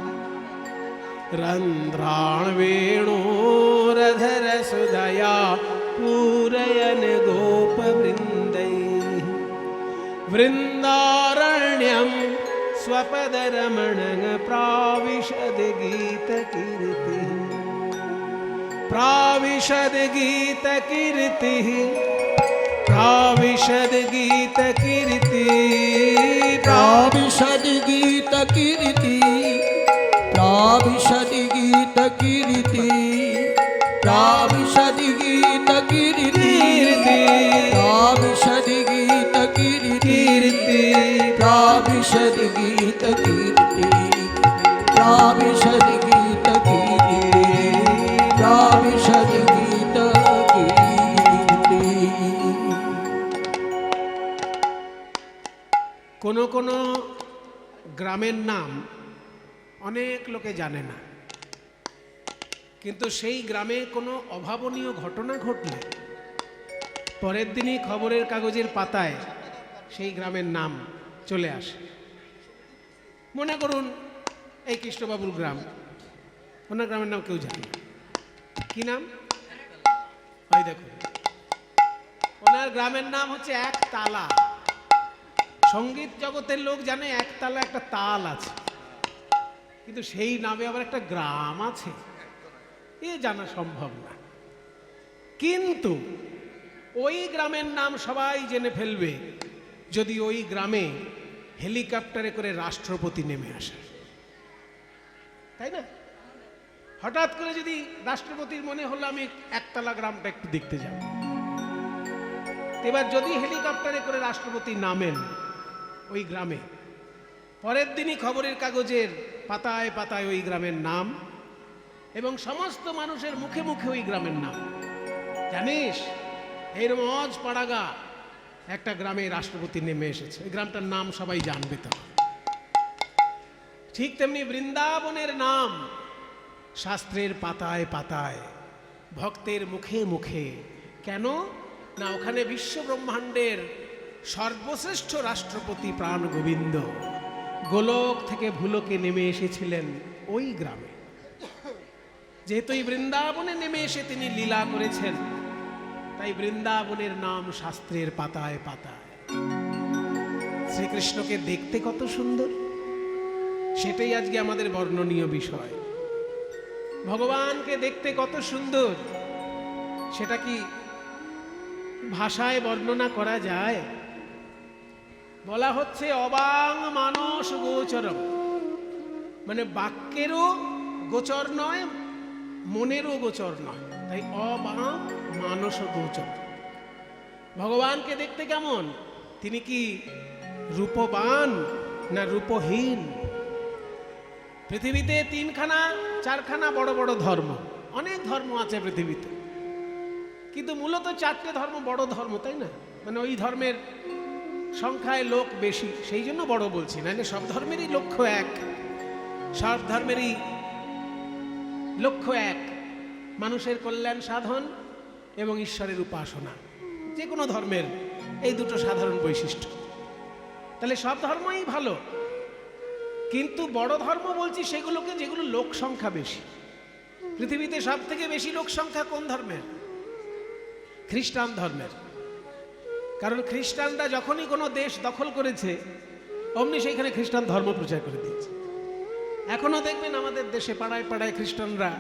रन्ध्राणवेणोरधरसुधया पूरयन् गोपवृन्दैः वृन्दारण्यं स्वपदरमणं प्राविशद गीतकीर्तिः प्राविशद गीतकीर्तिः प्राविशद गीतकीर्तिः प्राविशद गीतकीर्ति प्राविशद गीतकीर्ति प्राविशद गीतकीर्ति प्राविशद गीतकीर्ति प्राविशद गीतकीर्ति प्राविशद गीतकीर्ति प्राविशद गीतकीर्ति। কোনো কোনো গ্রামের নাম অনেক লোকে জানে না, কিন্তু সেই গ্রামে কোনো অভাবনীয় ঘটনা ঘটলে পরের দিনই খবরের কাগজের পাতায় সেই গ্রামের নাম চলে আসে। মনে করুন এই কৃষ্ণবাবুর গ্রাম, ওনার গ্রামের নাম কেউ জানে না। কি নাম? ওই দেখুন, ওনার গ্রামের নাম হচ্ছে একতালা। সঙ্গীত জগতের লোক জানে একতালা একটা তাল আছে, কিন্তু সেই নামে আবার একটা গ্রাম আছে, এ জানা সম্ভব না। কিন্তু ওই গ্রামের নাম সবাই জেনে ফেলবে যদি ওই গ্রামে হেলিকপ্টারে করে রাষ্ট্রপতি নেমে আসে, তাই না? হঠাৎ করে যদি রাষ্ট্রপতির মনে হলো আমি একতলা গ্রামটা একটু দেখতে যাব, এবার যদি হেলিকপ্টারে করে রাষ্ট্রপতি নামেন ওই গ্রামে, পরের দিনই খবরের কাগজের পাতায় পাতায় ওই গ্রামের নাম এবং সমস্ত মানুষের মুখে মুখে ওই গ্রামের নাম। জানিস এরকম অজপাড়াগা একটা গ্রামে রাষ্ট্রপতি নেমে এসেছে, ওই গ্রামটার নাম সবাই জানবে। তো ঠিক তেমনি বৃন্দাবনের নাম শাস্ত্রের পাতায় পাতায়, ভক্তের মুখে মুখে। কেন না? ওখানে বিশ্ব ব্রহ্মাণ্ডের সর্বশ্রেষ্ঠ রাষ্ট্রপতি প্রাণ গোবিন্দ গোলক থেকে ভুলোকে নেমে এসেছিলেন ওই গ্রামে। যেহেতু এই বৃন্দাবনে নেমে এসে তিনি লীলা করেছেন, তাই বৃন্দাবনের নাম শাস্ত্রের পাতায় পাতায়। শ্রীকৃষ্ণকে দেখতে কত সুন্দর, সেটাই আজকে আমাদের বর্ণনীয় বিষয়। ভগবানকে দেখতে কত সুন্দর, সেটা কি ভাষায় বর্ণনা করা যায়? বলা হচ্ছে অবাং মানস গোচরম, মানে বাক্যেরও গোচর নয়, মনেরও গোচর নয়, তাই অবাং মানস গোচর। ভগবানকে দেখতে কেমন? তিনি কি রূপবান না রূপহীন? পৃথিবীতে 3-4খানা বড় বড় ধর্ম, অনেক ধর্ম আছে পৃথিবীতে, কিন্তু মূলত 4টে ধর্ম বড় ধর্ম, তাই না? মানে ওই ধর্মের সংখ্যায় লোক বেশি, সেই জন্য বড় বলছি, নাহলে সব ধর্মেরই লক্ষ্য এক, সব ধর্মেরই লক্ষ্য এক, মানুষের কল্যাণ সাধন এবং ঈশ্বরের উপাসনা। যে কোনো ধর্মের এই দুটো সাধারণ বৈশিষ্ট্য, তাহলে সব ধর্মই ভালো। কিন্তু বড় ধর্ম বলছি সেগুলোকে যেগুলো লোক সংখ্যা বেশি। পৃথিবীতে সব থেকে বেশি লোক সংখ্যা কোন ধর্মের? খ্রিস্টান ধর্মের। কারণ খ্রিস্টানরা যখনই কোনো দেশ দখল করেছে অমনি সেইখানে খ্রিস্টান ধর্ম প্রচার করে দিয়েছে। এখনো দেখবেন আমাদের দেশে পাড়ায় পাড়ায় খ্রিস্টানরা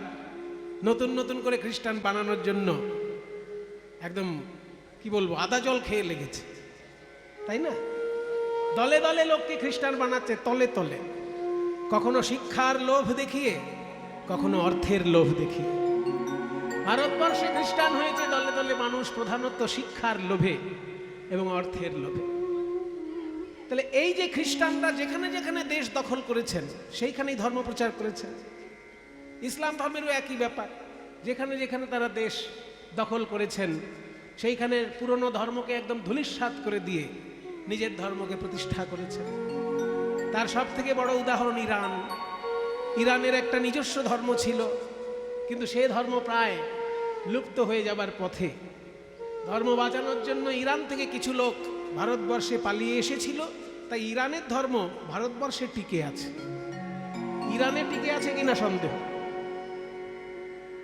নতুন নতুন করে খ্রিস্টান বানানোর জন্য একদম কি বলবো আদা জল খেয়ে লেগেছে, তাই না? দলে দলে লোককে খ্রিস্টান বানাচ্ছে, তলে তলে, কখনো শিক্ষার লোভ দেখিয়ে, কখনো অর্থের লোভ দেখিয়ে। ভারতবর্ষে খ্রিস্টান হয়েছে দলে দলে মানুষ প্রধানত শিক্ষার লোভে এবং অর্থের লোভে। তাহলে এই যে খ্রিস্টানরা যেখানে যেখানে দেশ দখল করেছেন সেইখানেই ধর্ম প্রচার করেছেন। ইসলাম ধর্মেরও একই ব্যাপার, যেখানে যেখানে তারা দেশ দখল করেছেন সেইখানে পুরনো ধর্মকে একদম ধূলিসাৎ করে দিয়ে নিজের ধর্মকে প্রতিষ্ঠা করেছেন। তার সব থেকে বড় উদাহরণ ইরান। ইরানের একটা নিজস্ব ধর্ম ছিল, কিন্তু সেই ধর্ম প্রায় লুপ্ত হয়ে যাবার পথে। ধর্ম বাঁচানোর জন্য ইরান থেকে কিছু লোক ভারতবর্ষে পালিয়ে এসেছিল, তাই ইরানের ধর্ম ভারতবর্ষে টিকে আছে। ইরানে টিকে আছে কিনা সন্দেহ।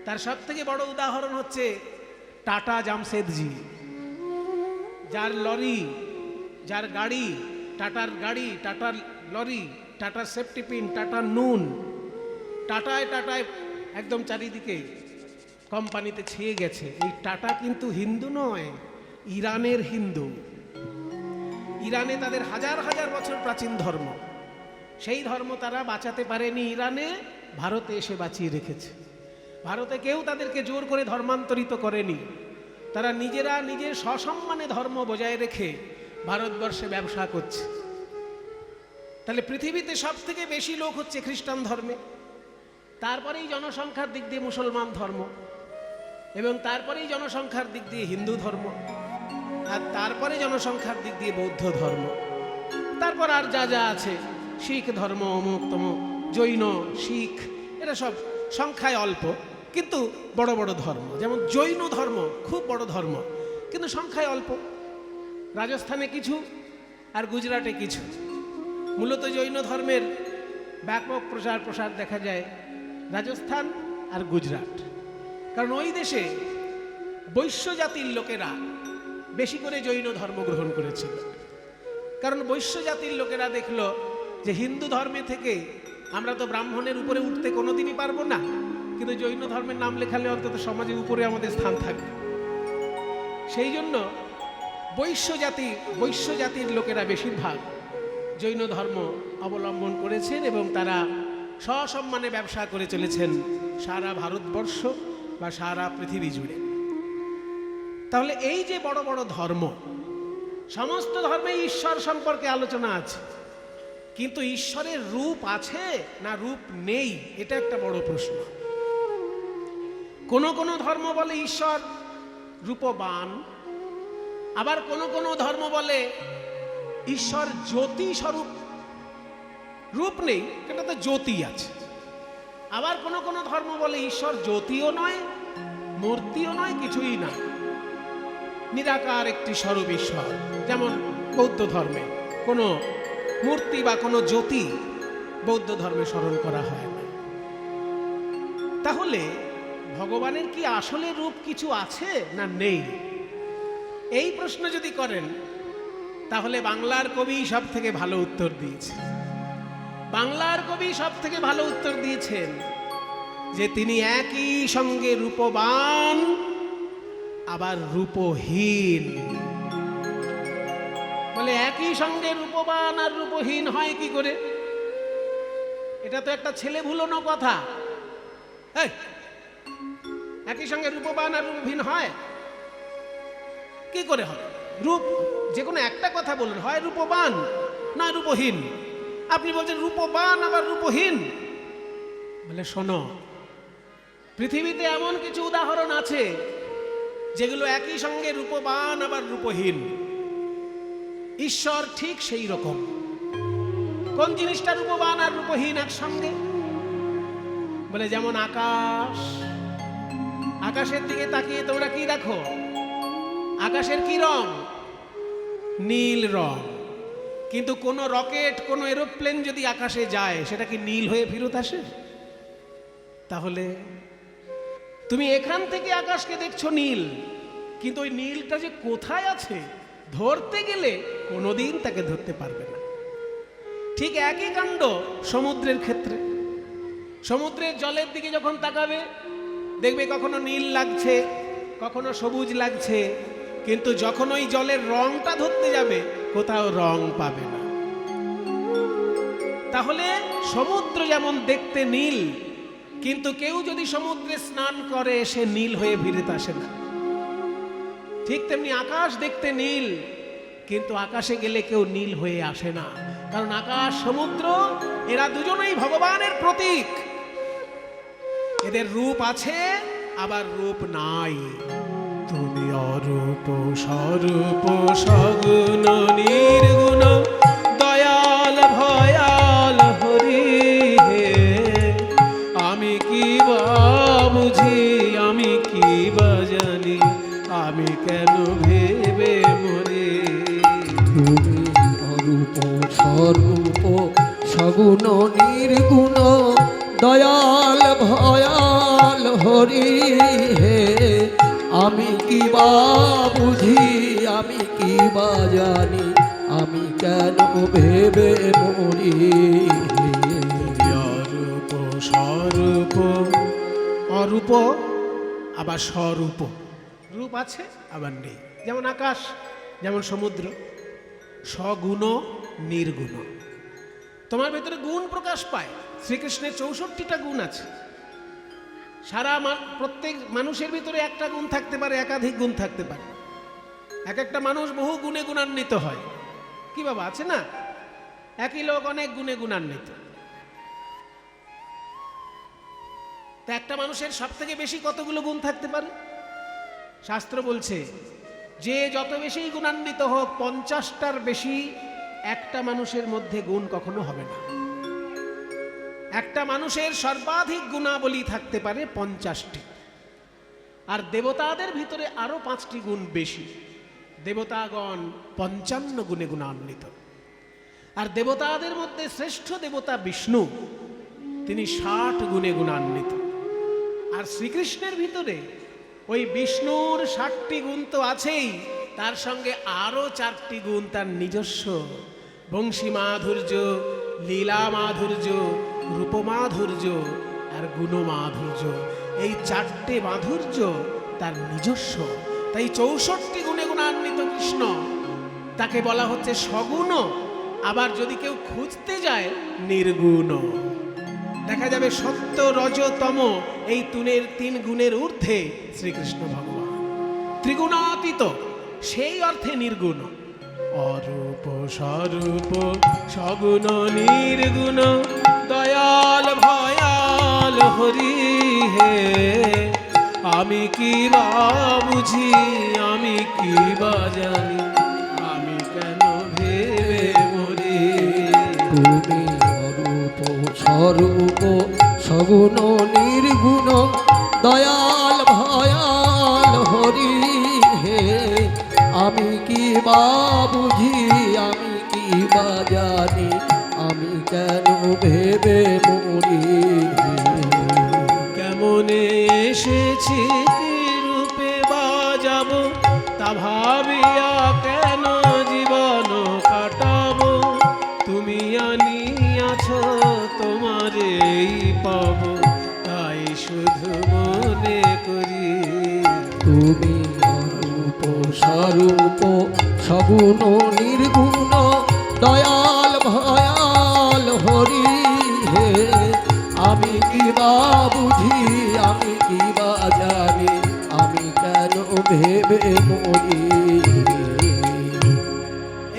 তার সব থেকে বড় উদাহরণ হচ্ছে টাটা জামশেদজি, যার লরি, যার গাড়ি, টাটার গাড়ি, টাটার লরি, টাটার সেফটি পিন, টাটা নুন, টাটায় টাটায় একদম চারিদিকে কোম্পানিতে ছেয়ে গেছে। এই টাটা কিন্তু হিন্দু নয়, ইরানের হিন্দু। ইরানে তাদের হাজার হাজার বছর প্রাচীন ধর্ম, সেই ধর্ম তারা বাঁচাতে পারেনি ইরানে, ভারতে এসে বাঁচিয়ে রেখেছে। ভারতে কেউ তাদেরকে জোর করে ধর্মান্তরিত করেনি, তারা নিজেরা নিজের সসম্মানে ধর্ম বজায় রেখে ভারতবর্ষে ব্যবসা করছে। তাহলে পৃথিবীতে সব থেকে বেশি লোক হচ্ছে খ্রিস্টান ধর্মে, তারপরেই জনসংখ্যার দিক দিয়ে মুসলমান ধর্ম, এবং তারপরেই জনসংখ্যার দিক দিয়ে হিন্দু ধর্ম, আর তারপরে জনসংখ্যার দিক দিয়ে বৌদ্ধ ধর্ম, তারপর আর যা যা আছে শিখ ধর্ম, অমুক তমুক, জৈন, শিখ, এরা সব সংখ্যায় অল্প কিন্তু বড় বড় ধর্ম। যেমন জৈন ধর্ম খুব বড় ধর্ম, কিন্তু সংখ্যায় অল্প। রাজস্থানে কিছু আর গুজরাটে কিছু। মূলত জৈন ধর্মের ব্যাপক প্রসার দেখা যায় রাজস্থান আর গুজরাট, কারণ ওই দেশে বৈশ্য জাতির লোকেরা বেশি করে জৈন ধর্ম গ্রহণ করেছিল। কারণ বৈশ্য জাতির লোকেরা দেখলো যে হিন্দু ধর্মে থেকে আমরা তো ব্রাহ্মণের উপরে উঠতে কোনোদিনই পারবো না, কিন্তু জৈন ধর্মের নাম লেখালে অন্তত সমাজে উপরে আমাদের স্থান থাকবে। সেই জন্য বৈশ্য জাতির লোকেরা বেশিরভাগ জৈন ধর্ম অবলম্বন করেছেন এবং তারা সসম্মানে ব্যবসা করে চলেছেন সারা ভারতবর্ষ বা সারা পৃথিবী জুড়ে। তাহলে এই যে বড় বড় ধর্ম, সমস্ত ধর্মে ঈশ্বর সম্পর্কে আলোচনা আছে, কিন্তু ঈশ্বরের রূপ আছে না রূপ নেই, এটা একটা বড় প্রশ্ন। কোন কোন ধর্ম বলে ঈশ্বর রূপবান, আবার কোন কোন ধর্ম বলে ঈশ্বর জ্যোতি স্বরূপ, রূপ নেই এটা তো জ্যোতি আছে। আবার কোন কোন ধর্ম বলে ঈশ্বর জ্যোতিও নয়, মূর্তিও নয়, কিছুই না, নিরাকার একটি স্বরূপ ঈশ্বর। যেমন বৌদ্ধ ধর্মে কোনো মূর্তি বা কোনো জ্যোতি বৌদ্ধ ধর্মে স্মরণ করা হয় না। তাহলে ভগবানের কি আসলে রূপ কিছু আছে না নেই? এই প্রশ্ন যদি করেন তাহলে বাংলার কবি সব থেকে ভালো উত্তর দিয়েছে। বাংলার কবি সব থেকে ভালো উত্তর দিয়েছেন যে তিনি একই সঙ্গে রূপবান আবার রূপহীন। বলে একই সঙ্গে রূপবান আর রূপহীন হয় কি করে? এটা তো একটা ছেলে ভুলোনো কথা। একই সঙ্গে রূপবান আর রূপহীন হয় কি করে হবে? রূপ যে কোনো একটা কথা বলুন, হয় রূপবান না রূপহীন। আপনি বলছেন রূপবান আবার রূপহীন। বলে শোনো, পৃথিবীতে এমন কিছু উদাহরণ আছে যেগুলো একই সঙ্গে রূপবান আবার রূপহীন। ঈশ্বর ঠিক সেই রকম। কোন জিনিসটা রূপবান আর রূপহীন একসঙ্গে? বলে যেমন আকাশ। আকাশের দিকে তাকিয়ে তোমরা কি দেখো? আকাশের কি রং? নীল রং। কিন্তু কোন রকেট, কোন এরোপ্লেন যদি আকাশে যায় সেটা কি নীল হয়ে ফেরত আসে? তাহলে তুমি এখান থেকে আকাশকে দেখছো নীল, কিন্তু ওই নীলটা যে কোথায় আছে ধরতে গেলে কোনোদিন তাকে ধরতে পারবে না। ঠিক একই কাণ্ড সমুদ্রের ক্ষেত্রে। সমুদ্রের জলের দিকে যখন তাকাবে দেখবে কখনো নীল লাগছে, কখনো সবুজ লাগছে, কিন্তু যখন ওই জলের রংটা ধরতে যাবে কোথাও রং পাবে না। তাহলে সমুদ্র যেমন দেখতে নীল, কিন্তু কেউ যদি সমুদ্রে স্নান করে সে নীল হয়ে ফিরতে আসে না। ঠিক তেমনি আকাশ দেখতে নীল, কিন্তু আকাশে গেলে কেউ নীল হয়ে আসে না, কারণ আকাশ সমুদ্র এরা দুজনেই ভগবানের প্রতীক। এদের রূপ আছে আবার রূপ নাই। তুমি অরূপ স্বরূপ সগুণ নির্গুণ দয়াল ভয়াল হরি হে, আমি কি বা বুঝি আমি কি বা জানি, আমি কেন ভেবে মরি। তুমি অরূপ স্বরূপ সগুণ নির্গুণ দয়াল ভয়াল হরি হে, আমি কি বা বুঝি আমি কি বা জানি, আমি কেন ভেবে মরি। অরূপ স্বরূপ, অরূপ আবার স্বরূপ, রূপ আছে আবার নেই, যেমন আকাশ যেমন সমুদ্র। সগুণ নির্গুণ, তোমার ভেতরে গুণ প্রকাশ পায়। শ্রীকৃষ্ণের 64টা গুণ আছে। সারা প্রত্যেক মানুষের ভিতরে একটা গুণ থাকতে পারে, একাধিক গুণ থাকতে পারে। এক একটা মানুষ বহু গুণে গুণান্বিত হয়। কি বাবা, আছে না? একই লোক অনেক গুণে গুণান্বিত। তা একটা মানুষের সব থেকে বেশি কতগুলো গুণ থাকতে পারে? শাস্ত্র বলছে যে যত বেশি গুণান্বিত হোক, 50টার বেশি একটা মানুষের মধ্যে গুণ কখনো হবে না। একটা মানুষের সর্বাধিক গুণাবলী থাকতে পারে 50টি। আর দেবতাদের ভিতরে আরো 5টি গুণ বেশি। দেবতাগণ 55 গুণে গুণান্বিত। আর দেবতাদের মধ্যে শ্রেষ্ঠ দেবতা বিষ্ণু, তিনি 60 গুণে গুণান্বিত। আর শ্রীকৃষ্ণের ভিতরে ওই বিষ্ণুর 60টি গুণ তো আছেই, তার সঙ্গে আরো 4টি গুণ তার নিজস্ব। বংশী মাধুর্য, লীলা মাধুর্য, রূপমাধুর্য আর গুণমাধুর্য, এই 4টে মাধুর্য তার নিজস্ব। তাই 64 গুণে গুণান্বিত কৃষ্ণ, তাকে বলা হচ্ছে সগুণ। আবার যদি কেউ খুঁজতে যায়, নির্গুণ। দেখা যাবে সত্য রজ তম এই 3 গুণের ঊর্ধ্বে শ্রীকৃষ্ণ ভগবান। ত্রিগুণাতীত, সেই অর্থে নির্গুণ। অরূপ স্বরূপ সগুণ নির্গুণ দয়াল ভয়াল হরি হে, আমি কি বা বুঝি আমি কি বা জানি, আমি কেন ভেবে মরি। তুমি অরূপ স্বরূপ সগুণ নির্গুণ দয়াল ভয়াল হরি হে, আমি কি বা বুঝি আমি কি বা জানি, আমি কেন ভেবে মরি। কেমনে এসেছি কি রূপে বাজাব, তা ভাবিয়া কেন জীবন কাটাবো। তুমি আনিয়াছ তোমারেই পাব, তাই শুধু মনে করি। তুমি অরূপ স্বরূপ সগুণ নির্গুণ দয়াল ভয়াল হরি হে, আমি কি বা বুঝি আমি কি বা জানি, আমি কেন ভেবে মরি।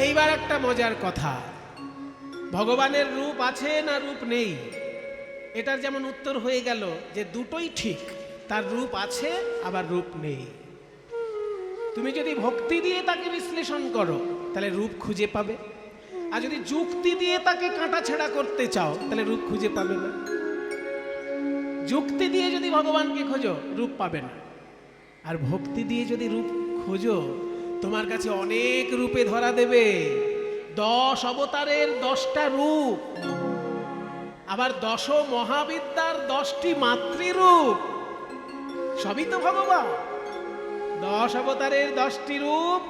এইবার একটা মজার কথা, ভগবানের রূপ আছে না রূপ নেই? এটার যেমন উত্তর হয়ে গেল যে দুটোই ঠিক, তার রূপ আছে আবার রূপ নেই। তুমি যদি ভক্তি দিয়ে তাকে বিশ্লেষণ করো তাহলে রূপ খুঁজে পাবে, আর যদি যুক্তি দিয়ে তাকে কাটাছেঁড়া করতে চাও তাহলে রূপ খুঁজে পাবে না। যুক্তি দিয়ে যদি ভগবানকে খোঁজো, রূপ পাবে না। আর ভক্তি দিয়ে যদি রূপ খোঁজো, তোমার কাছে অনেক রূপে ধরা দেবে। 10 অবতারের 10টা রূপ, আবার 10 মহাবিদ্যার 10টি মাতৃরূপ, সবই তো ভগবান। 10 অবতারের 10টি রূপ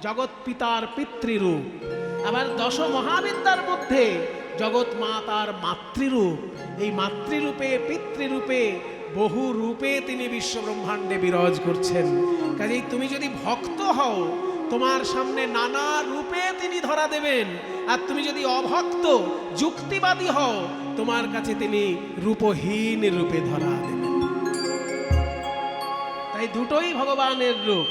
জগৎ পিতার পিতৃরূপ, আবার 10 মহাবিদ্যার মধ্যে জগৎ মাতার মাতৃরূপ। এই মাতৃরূপে পিতৃরূপে বহু রূপে তিনি বিশ্ব ব্রহ্মাণ্ডে বিরাজ করছেন। কাজেই তুমি যদি ভক্ত হও, তোমার সামনে নানা রূপে তিনি ধরা দেবেন। আর তুমি যদি অভক্ত যুক্তিবাদী হও, তোমার কাছে তিনি রূপহীন রূপে ধরা দেবেন। তাই দুটোই ভগবানের রূপ।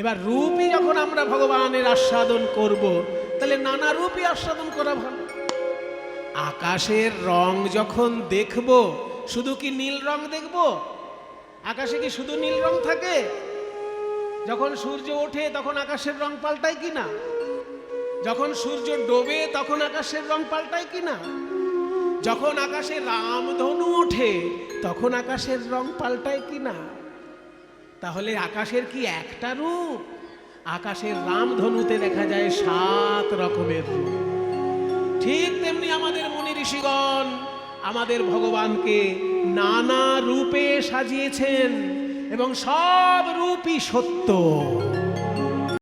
এবার রূপই যখন আমরা ভগবানের আস্বাদন করব, তাহলে নানা রূপই আস্বাদন করা ভালো। আকাশের রং যখন দেখব, শুধু কি নীল রং দেখব? আকাশে কি শুধু নীল রং থাকে? যখন সূর্য ওঠে তখন আকাশের রং পাল্টায় কি না? যখন সূর্য ডোবে তখন আকাশের রং পাল্টায় কি না? যখন আকাশে রামধনু ওঠে তখন আকাশের রং পাল্টায় কি না? তাহলে আকাশের কি একটা রূপ? আকাশের রামধনুতে দেখা যায় 7 রকমের রূপ। ঠিক তেমনি আমাদের মুনি ঋষিগণ আমাদের ভগবানকে নানা রূপে সাজিয়েছেন এবং সব রূপই সত্য।